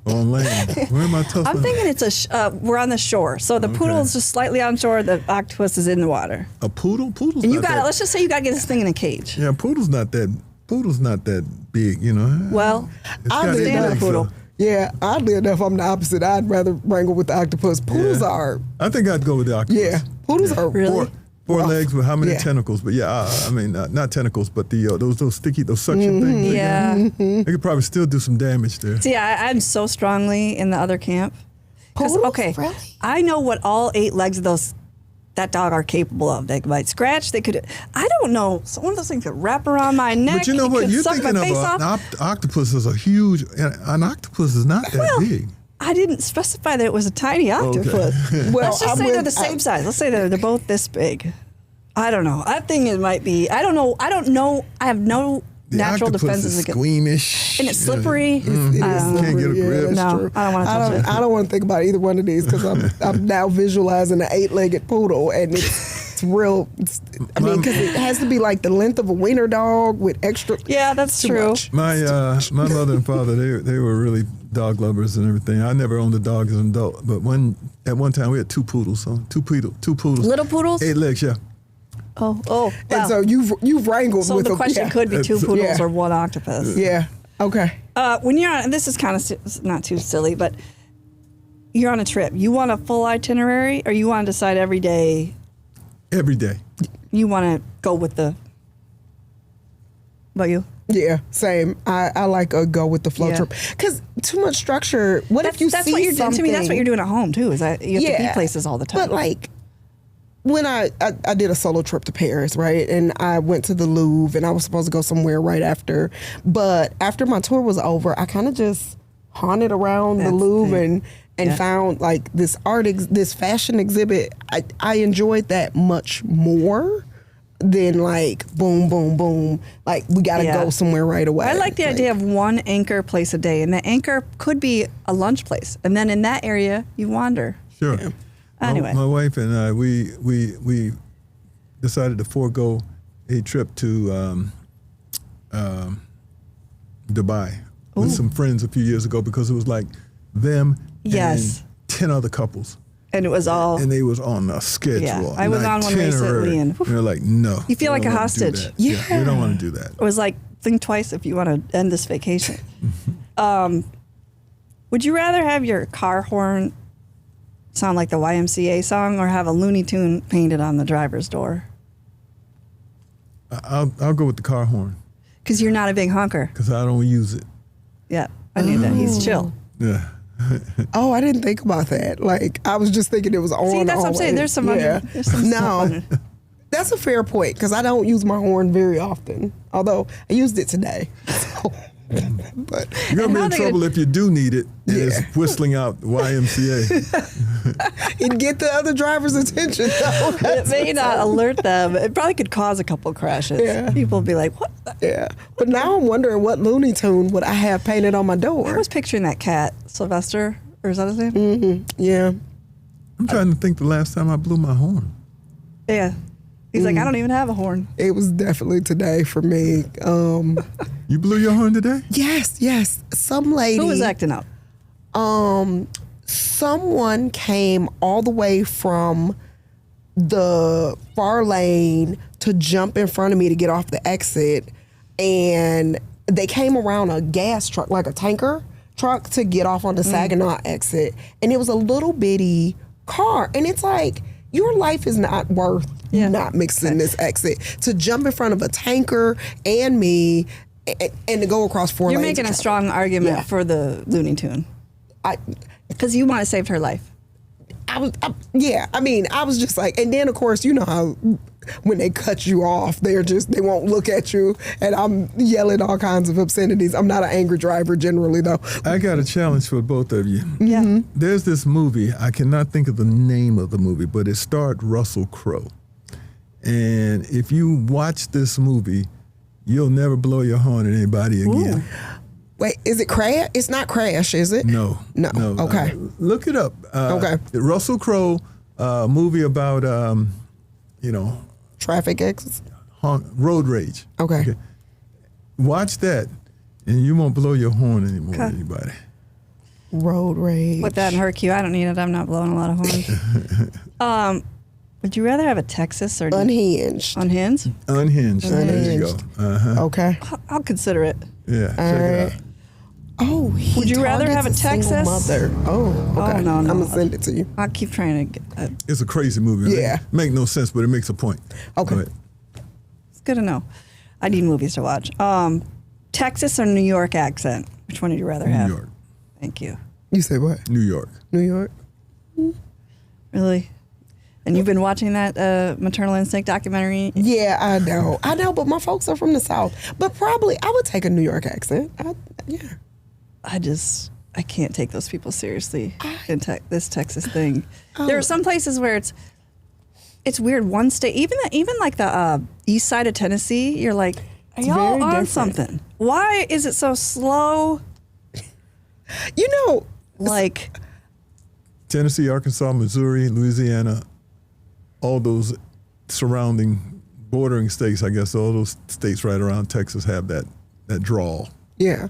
Speaker 3: Or on land? Where am I tussling?
Speaker 2: I'm thinking it's we're on the shore. So the poodle is just slightly on shore. The octopus is in the water.
Speaker 3: A poodle? Poodle's
Speaker 2: And you
Speaker 3: not
Speaker 2: got
Speaker 3: that,
Speaker 2: let's just say you got to get this thing in a cage.
Speaker 3: Yeah, poodle's not that big, you know.
Speaker 2: Well,
Speaker 3: It's
Speaker 1: I
Speaker 3: got
Speaker 1: understand
Speaker 3: eight
Speaker 2: the
Speaker 3: legs,
Speaker 2: poodle.
Speaker 3: so-
Speaker 1: Yeah, oddly enough, I'm the opposite. I'd rather wrangle with the octopus. Poodles
Speaker 3: Yeah.
Speaker 1: are,
Speaker 3: I think I'd go with the octopus.
Speaker 1: yeah, poodles are
Speaker 2: Really?
Speaker 3: Four
Speaker 1: rough.
Speaker 3: legs with how many
Speaker 1: Yeah.
Speaker 3: tentacles? But yeah, I mean, not tentacles, but the those sticky, those suction things. they
Speaker 2: Yeah.
Speaker 3: got. They could probably still do some damage there.
Speaker 2: See, I'm so strongly in the other camp. 'Cause,
Speaker 1: Poodles?
Speaker 2: okay,
Speaker 1: Really?
Speaker 2: I know what all 8 legs of that dog are capable of. They might scratch. They could. I don't know. So one of those things could wrap around my neck.
Speaker 3: But you know
Speaker 2: it
Speaker 3: what?
Speaker 2: could
Speaker 3: You're
Speaker 2: suck
Speaker 3: thinking
Speaker 2: my
Speaker 3: of
Speaker 2: face
Speaker 3: an
Speaker 2: off.
Speaker 3: octopus is a huge. An octopus is not that big.
Speaker 2: I didn't specify that it was a tiny octopus.
Speaker 1: Well,
Speaker 2: Let's just
Speaker 1: I'm
Speaker 2: say
Speaker 1: with-
Speaker 2: they're the same size. Let's say they're both this big. I don't know. I think it might be. I don't know. I have no
Speaker 3: The
Speaker 2: natural
Speaker 3: octopus
Speaker 2: defenses
Speaker 3: is
Speaker 2: against.
Speaker 3: squeamish.
Speaker 2: And it's slippery.
Speaker 1: It is
Speaker 3: Can't get a
Speaker 1: slippery,
Speaker 3: grip.
Speaker 1: that's
Speaker 2: No,
Speaker 1: true.
Speaker 2: I don't wanna touch it.
Speaker 1: I don't want to think about either one of these because I'm now visualizing an 8-legged poodle, and it's real. I mean, because it has to be like the length of a wiener dog with extra.
Speaker 2: Yeah, that's
Speaker 1: too
Speaker 2: true.
Speaker 1: much.
Speaker 3: My mother and father, they were really dog lovers and everything. I never owned a dog as an adult, but at one time we had 2 poodles. So two poodles.
Speaker 2: Little poodles?
Speaker 3: 8 legs, yeah.
Speaker 2: Oh.
Speaker 1: And
Speaker 2: Wow.
Speaker 1: so you've wrangled
Speaker 2: So
Speaker 1: with
Speaker 2: the
Speaker 1: a,
Speaker 2: question
Speaker 1: yeah.
Speaker 2: could be 2
Speaker 3: It's-
Speaker 2: poodles
Speaker 1: yeah.
Speaker 2: or 1 octopus.
Speaker 1: Yeah. Okay.
Speaker 2: When you're on, this is kind of not too silly, but you're on a trip. You want a full itinerary, or you want to decide every day?
Speaker 3: Every day.
Speaker 2: You want to go with the. What about you?
Speaker 1: Yeah, same. I like a go with the flow
Speaker 2: Yeah.
Speaker 1: trip because too much structure. What if you
Speaker 2: that's
Speaker 1: see
Speaker 2: what you're doing
Speaker 1: something?
Speaker 2: to me? That's what you're doing at home too. Is that you have to be places all the time?
Speaker 1: But like when I did a solo trip to Paris, right? And I went to the Louvre and I was supposed to go somewhere right after. But after my tour was over, I kind of just haunted around the
Speaker 2: That's
Speaker 1: Louvre
Speaker 2: it.
Speaker 1: and
Speaker 2: Yeah.
Speaker 1: found like this this fashion exhibit. I enjoyed that much more than like boom, boom, boom. Like we got to
Speaker 2: Yeah.
Speaker 1: go somewhere right away.
Speaker 2: I like the idea of 1 anchor place a day, and the anchor could be a lunch place, and then in that area you wander.
Speaker 3: Sure.
Speaker 2: Anyway.
Speaker 3: My wife and I, we decided to forego a trip to Dubai with some friends a few years ago because it was like them
Speaker 2: Yes.
Speaker 3: and 10 other couples.
Speaker 2: And it was all.
Speaker 3: And they was on a schedule.
Speaker 2: Yeah, I
Speaker 3: an
Speaker 2: was on one
Speaker 3: itinerary.
Speaker 2: recently, and
Speaker 3: they're like, no.
Speaker 2: You feel
Speaker 3: we
Speaker 2: like
Speaker 3: don't
Speaker 2: a
Speaker 3: wanna do
Speaker 2: hostage.
Speaker 3: that. Yeah. We don't want to do that.
Speaker 2: It was like, think twice if you want to end this vacation. Would you rather have your car horn sound like the YMCA song or have a Looney Tune painted on the driver's door?
Speaker 3: I'll go with the car horn
Speaker 2: Because you're not a big honker.
Speaker 3: because I don't use it.
Speaker 2: Yeah, I knew that. He's chill.
Speaker 3: Yeah.
Speaker 1: Oh, I didn't think about that. Like I was just thinking it was on.
Speaker 2: See, that's what I'm saying.
Speaker 1: always.
Speaker 2: There's some there's some stuff
Speaker 1: No,
Speaker 2: on it.
Speaker 1: that's a fair point because I don't use my horn very often. Although I used it today. So, but
Speaker 3: You're going to be
Speaker 2: now
Speaker 3: in
Speaker 2: they
Speaker 3: trouble
Speaker 2: could-
Speaker 3: if you do need it and
Speaker 1: Yeah.
Speaker 3: it's whistling out YMCA.
Speaker 1: it get the other driver's attention. Though.
Speaker 2: It may not alert them. It probably could cause a couple crashes.
Speaker 1: Yeah.
Speaker 2: People will be like, what?
Speaker 1: Yeah, but now I'm wondering what Looney Tune would I have painted on my
Speaker 2: I
Speaker 1: door?
Speaker 2: was picturing that cat, Sylvester, or is that his name?
Speaker 1: Yeah,
Speaker 3: I'm trying to think the last time I blew my horn.
Speaker 2: Yeah. He's like, I don't even have a horn.
Speaker 1: it was definitely today for me.
Speaker 3: You blew your horn today?
Speaker 1: Yes. Some lady.
Speaker 2: Who was acting up?
Speaker 1: Someone came all the way from the far lane to jump in front of me to get off the exit, and they came around a gas truck, like a tanker truck, to get off on the Saginaw exit, and it was a little bitty car, and it's like your life is not worth not mixing this exit to jump in front of a tanker and me and to go across 4
Speaker 2: You're
Speaker 1: lanes.
Speaker 2: making
Speaker 1: of
Speaker 2: a
Speaker 1: traffic.
Speaker 2: strong argument
Speaker 1: Yeah.
Speaker 2: for the Looney Tune
Speaker 1: I
Speaker 2: because you want to save her life.
Speaker 1: I was just like, and then of course, you know how when they cut you off, they won't look at you, and I'm yelling all kinds of obscenities. I'm not an angry driver generally, though.
Speaker 3: I got a challenge for both of you.
Speaker 2: Yeah.
Speaker 3: There's this movie, I cannot think of the name of the movie, but it starred Russell Crowe. And if you watch this movie, you'll never blow your horn at anybody again.
Speaker 2: Ooh.
Speaker 1: Wait, is it Crash? It's not Crash, is it?
Speaker 3: No.
Speaker 1: Okay.
Speaker 3: Look it up.
Speaker 1: Okay.
Speaker 3: Russell Crowe movie about,
Speaker 1: Traffic exits?
Speaker 3: road rage.
Speaker 1: Okay.
Speaker 3: Watch that, and you won't blow your horn anymore at
Speaker 2: Okay.
Speaker 3: anybody.
Speaker 1: Road rage.
Speaker 2: Put that in her queue. I don't need it. I'm not blowing a lot of horns. Would you rather have a Texas or
Speaker 1: Unhinged.
Speaker 2: Unhinged?
Speaker 3: Unhinged. There you go.
Speaker 1: Unhinged. Okay.
Speaker 2: I'll consider it.
Speaker 3: Yeah, check it out.
Speaker 1: Oh, he
Speaker 2: Would you rather have a
Speaker 1: targets single
Speaker 2: Texas?
Speaker 1: Mother. Oh, okay.
Speaker 2: no.
Speaker 1: I'm going to send it to you.
Speaker 2: I'll keep trying to get
Speaker 3: It's a crazy movie.
Speaker 1: Yeah.
Speaker 3: It make no sense, but it makes a point.
Speaker 1: Okay.
Speaker 3: Go ahead.
Speaker 2: It's good to know. I need movies to watch. Texas or New York accent? Which one would you rather have?
Speaker 3: New York.
Speaker 2: Thank you.
Speaker 1: You said what?
Speaker 3: New York.
Speaker 1: New York?
Speaker 2: Really? And you've been watching that Maternal Instinct documentary?
Speaker 1: Yeah, I know, but my folks are from the South. But probably I would take a New York accent. Yeah.
Speaker 2: I can't take those people seriously in this Texas thing. There are some places where it's weird. One state, even like the east side of Tennessee, you're like, are y'all
Speaker 1: very
Speaker 2: on
Speaker 1: different.
Speaker 2: something? Why is it so slow?
Speaker 1: You know,
Speaker 2: Like,
Speaker 3: Tennessee, Arkansas, Missouri, Louisiana, all those surrounding bordering states, I guess all those states right around Texas have that drawl.
Speaker 1: yeah.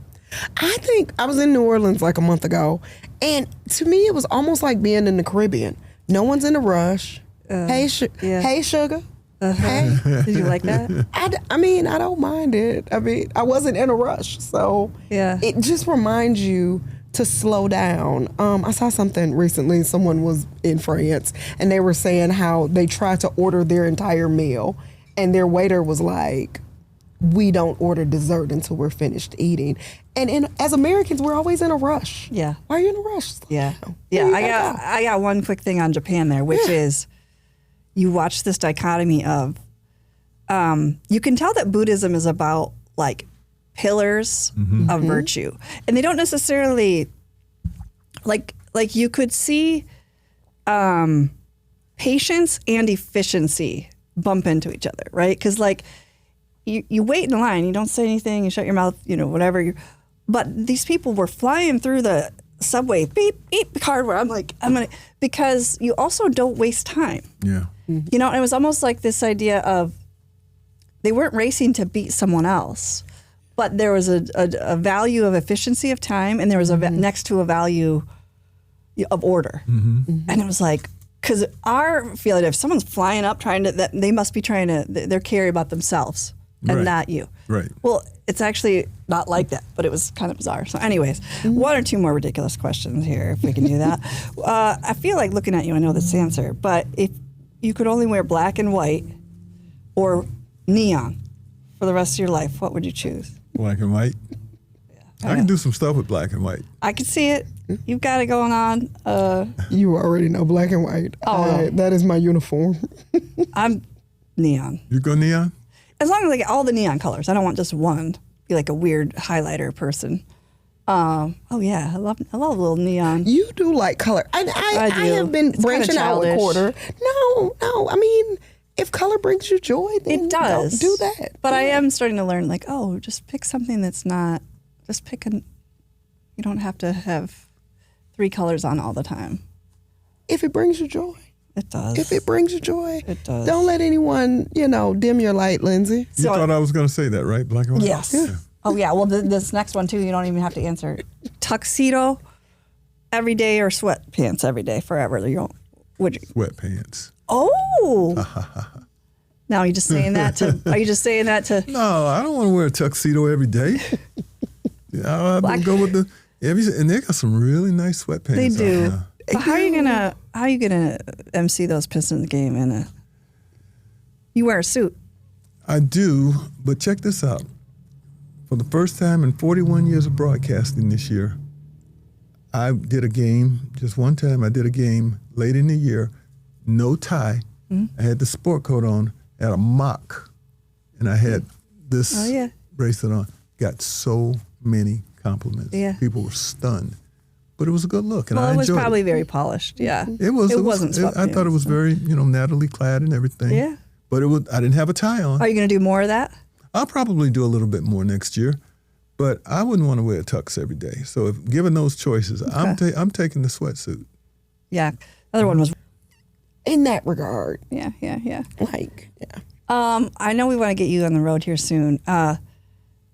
Speaker 1: I think I was in New Orleans like a month ago, and to me it was almost like being in the Caribbean. No one's in a rush. Hey, sugar. Hey.
Speaker 2: did you like that?
Speaker 1: I mean, I don't mind it. I mean, I wasn't in a rush, so
Speaker 2: Yeah.
Speaker 1: it just reminds you to slow down. I saw something recently. Someone was in France, and they were saying how they tried to order their entire meal, and their waiter was like, "We don't order dessert until we're finished eating." And as Americans, we're always in a rush.
Speaker 2: Yeah.
Speaker 1: Why are you in a rush? Slow
Speaker 2: Yeah.
Speaker 1: down.
Speaker 2: Yeah.
Speaker 1: Where you gotta go?
Speaker 2: I got one quick thing on Japan there, which is you watch this dichotomy of you can tell that Buddhism is about like pillars of virtue. And they don't necessarily like you could see patience and efficiency bump into each other, right? Because like you wait in line, you don't say anything, you shut your mouth, whatever. But these people were flying through the subway, beep, beep, the card where I'm gonna, because you also don't waste time.
Speaker 3: Yeah.
Speaker 2: And it was almost like this idea of they weren't racing to beat someone else, but there was a value of efficiency of time, and there was next to a value of order. And it was like, because our feeling, if someone's flying up they must be they're caring about themselves and
Speaker 3: Right.
Speaker 2: not you.
Speaker 3: Right.
Speaker 2: Well, it's actually not like that, but it was kind of bizarre. So anyways, one or two more ridiculous questions here, if we can do that. I feel like looking at you, I know this answer, but if you could only wear black and white or neon for the rest of your life, what would you choose?
Speaker 3: Black and white. I can do some stuff with black and white.
Speaker 2: I can see it. You've got it going on.
Speaker 1: You already know black and white.
Speaker 2: Oh.
Speaker 1: That is my uniform.
Speaker 2: I'm neon.
Speaker 3: You go neon?
Speaker 2: As long as I get all the neon colors. I don't want just one. Be like a weird highlighter person. Oh yeah, I love a little neon.
Speaker 1: You do like color. I
Speaker 2: do.
Speaker 1: have been
Speaker 2: It's
Speaker 1: branching
Speaker 2: kinda
Speaker 1: out with
Speaker 2: childish.
Speaker 1: quarter. No. I mean, if color brings you joy, then
Speaker 2: It does.
Speaker 1: do that.
Speaker 2: But I am starting to learn, like, just pick something that's not. Just pick you don't have to have 3 colors on all the time.
Speaker 1: If it brings you joy.
Speaker 2: It does.
Speaker 1: If it brings you joy.
Speaker 2: It does.
Speaker 1: Don't let anyone, dim your light, Lindsay.
Speaker 3: You thought I was going to say that, right? Black and white?
Speaker 2: Yes.
Speaker 3: Yeah.
Speaker 2: Oh yeah. Well, this next one too. You don't even have to answer. Tuxedo every day or sweatpants every day forever. You don't. Would you?
Speaker 3: Sweatpants.
Speaker 2: Oh. Now, are you just saying that to?
Speaker 3: No, I don't want to wear a tuxedo every day. I'll go with and they got some really nice sweatpants.
Speaker 2: They do.
Speaker 3: out now.
Speaker 2: But how are you gonna MC those Pistons game you wear a suit?
Speaker 3: I do, but check this out. For the first time in 41 years of broadcasting this year, I did a game, just one time I did a game late in the year, no tie. I had the sport coat on, at a mock, and I had this bracelet on. Got so many compliments.
Speaker 2: Yeah.
Speaker 3: People were stunned. But it was a good look, and I
Speaker 2: enjoyed it. Well, it was probably
Speaker 3: it.
Speaker 2: very polished, yeah.
Speaker 3: It wasn't I thought it was very, nattily clad and everything.
Speaker 2: Yeah.
Speaker 3: But I didn't have a tie on.
Speaker 2: Are you going to do more of that?
Speaker 3: I'll probably do a little bit more next year, but I wouldn't want to wear a tux every day. So if given those choices, okay. I'm taking the sweatsuit.
Speaker 2: Yeah. The other one was...
Speaker 1: In that regard.
Speaker 2: Yeah.
Speaker 1: Like, yeah.
Speaker 2: I know we want to get you on the road here soon.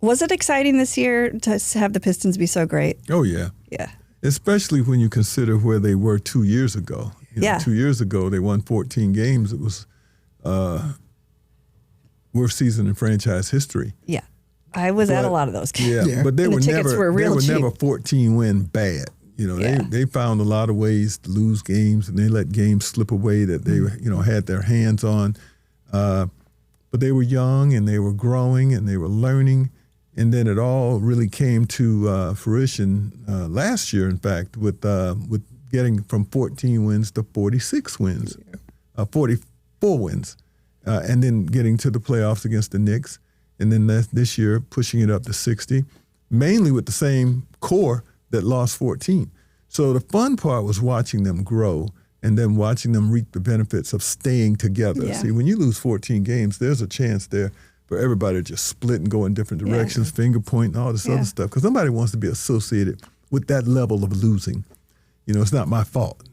Speaker 2: Was it exciting this year to have the Pistons be so great?
Speaker 3: Oh, yeah.
Speaker 2: Yeah.
Speaker 3: Especially when you consider where they were 2 years ago. 2 years ago, they won 14 games. It was worst season in franchise history.
Speaker 2: Yeah. I was at a lot of those games.
Speaker 3: Yeah, but they were never 14 win bad.
Speaker 2: Yeah.
Speaker 3: They found a lot of ways to lose games, and they let games slip away that they had their hands on. But they were young, and they were growing, and they were learning. And then it all really came to fruition last year, in fact, with getting from 14 wins to 46 wins, 44 wins, and then getting to the playoffs against the Knicks. And then this year, pushing it up to 60, mainly with the same core that lost 14. So the fun part was watching them grow and then watching them reap the benefits of staying together.
Speaker 2: Yeah.
Speaker 3: See, when you lose 14 games, there's a chance there for everybody to just split and go in different directions, finger pointing, all this other stuff, because nobody wants to be associated with that level of losing. It's not my fault.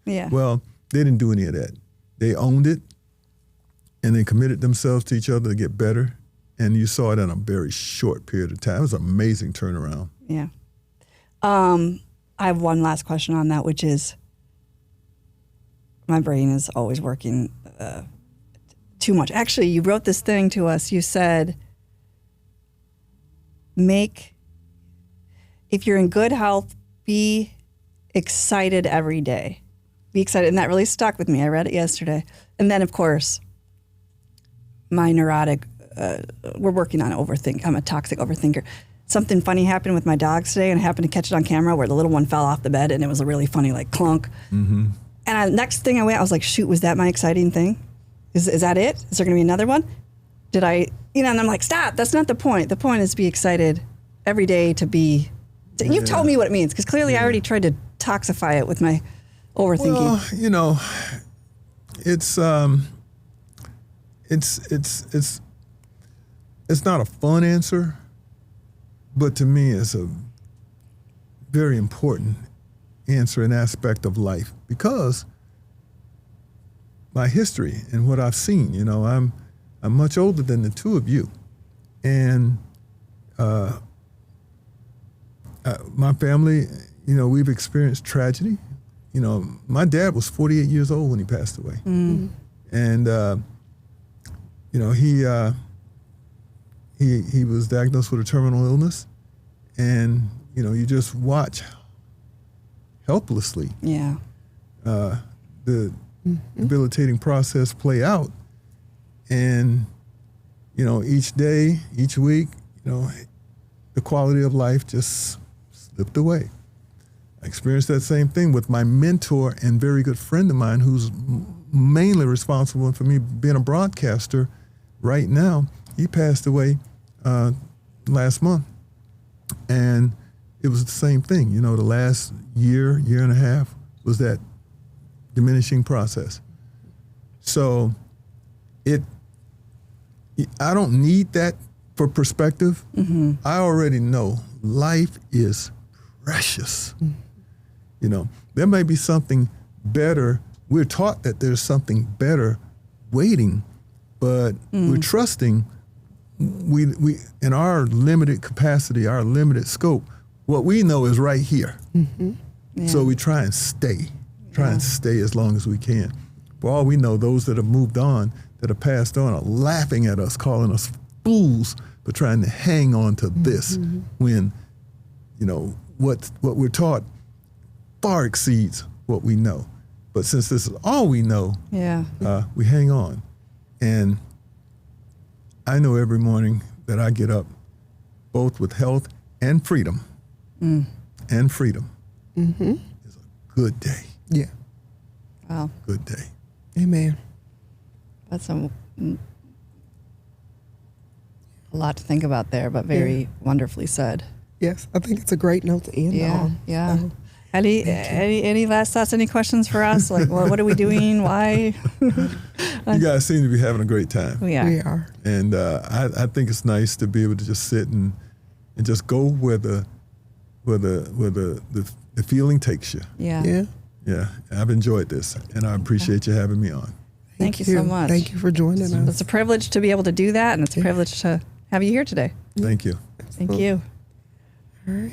Speaker 2: Yeah.
Speaker 3: Well, they didn't do any of that. They owned it, and they committed themselves to each other to get better, and you saw it in a very short period of time. It was an amazing turnaround.
Speaker 2: Yeah. I have one last question on that, which is, my brain is always working too much. Actually, you wrote this thing to us. You said, if you're in good health, be excited every day. Be excited. And that really stuck with me. I read it yesterday. And then, of course, my neurotic, we're working on overthink. I'm a toxic overthinker. Something funny happened with my dogs today, and I happened to catch it on camera where the little one fell off the bed, and it was a really funny, like, clunk.
Speaker 3: Mm-hmm.
Speaker 2: And next thing I was like, shoot, was that my exciting thing? Is that it? Is there going to be another one? Did I, and I'm like, stop, that's not the point. The point is be excited every day to be, you've told me what it means, because clearly I already tried to toxify it with my overthinking.
Speaker 3: Well, it's not a fun answer, but to me it's a very important answer and aspect of life, because my history and what I've seen, I'm much older than the two of you, and my family, we've experienced tragedy. My dad was 48 years old when he passed away, and he was diagnosed with a terminal illness, and you just watch helplessly the debilitating process play out, and each day, each week, the quality of life just slipped away. I experienced that same thing with my mentor and very good friend of mine, who's mainly responsible for me being a broadcaster right now. He passed away last month, and it was the same thing. The last year and a half was that diminishing process. So I don't need that for perspective. Mm-hmm. I already know life is precious. Mm-hmm. There may be something better. We're taught that there's something better waiting, but we're trusting we in our limited capacity, our limited scope, what we know is right here. Mm-hmm. Yeah. So we try and stay as long as we can. For all we know, those that have moved on, that have passed on, are laughing at us, calling us fools for trying to hang on to this when, what we're taught far exceeds what we know. But since this is all we know, we hang on. And I know every morning that I get up, both with health and freedom, is a good day.
Speaker 1: Yeah.
Speaker 2: Wow.
Speaker 3: Good day.
Speaker 1: Amen.
Speaker 2: That's a A lot to think about there, but very wonderfully said.
Speaker 1: Yes, I think it's a great note to end on.
Speaker 2: Yeah.
Speaker 1: So,
Speaker 2: Any last thoughts? Any questions for us? Like, well, what are we doing? Why?
Speaker 3: You guys seem to be having a great time.
Speaker 2: We are.
Speaker 3: And I think it's nice to be able to just sit and just go where the feeling takes you.
Speaker 2: Yeah.
Speaker 3: Yeah. I've enjoyed this, and I appreciate you having me on.
Speaker 2: Thank you so much.
Speaker 1: Thank you for joining us.
Speaker 2: It's a privilege to be able to do that, and it's a privilege to have you here today.
Speaker 3: Thank you.
Speaker 2: Thank you.
Speaker 1: All right.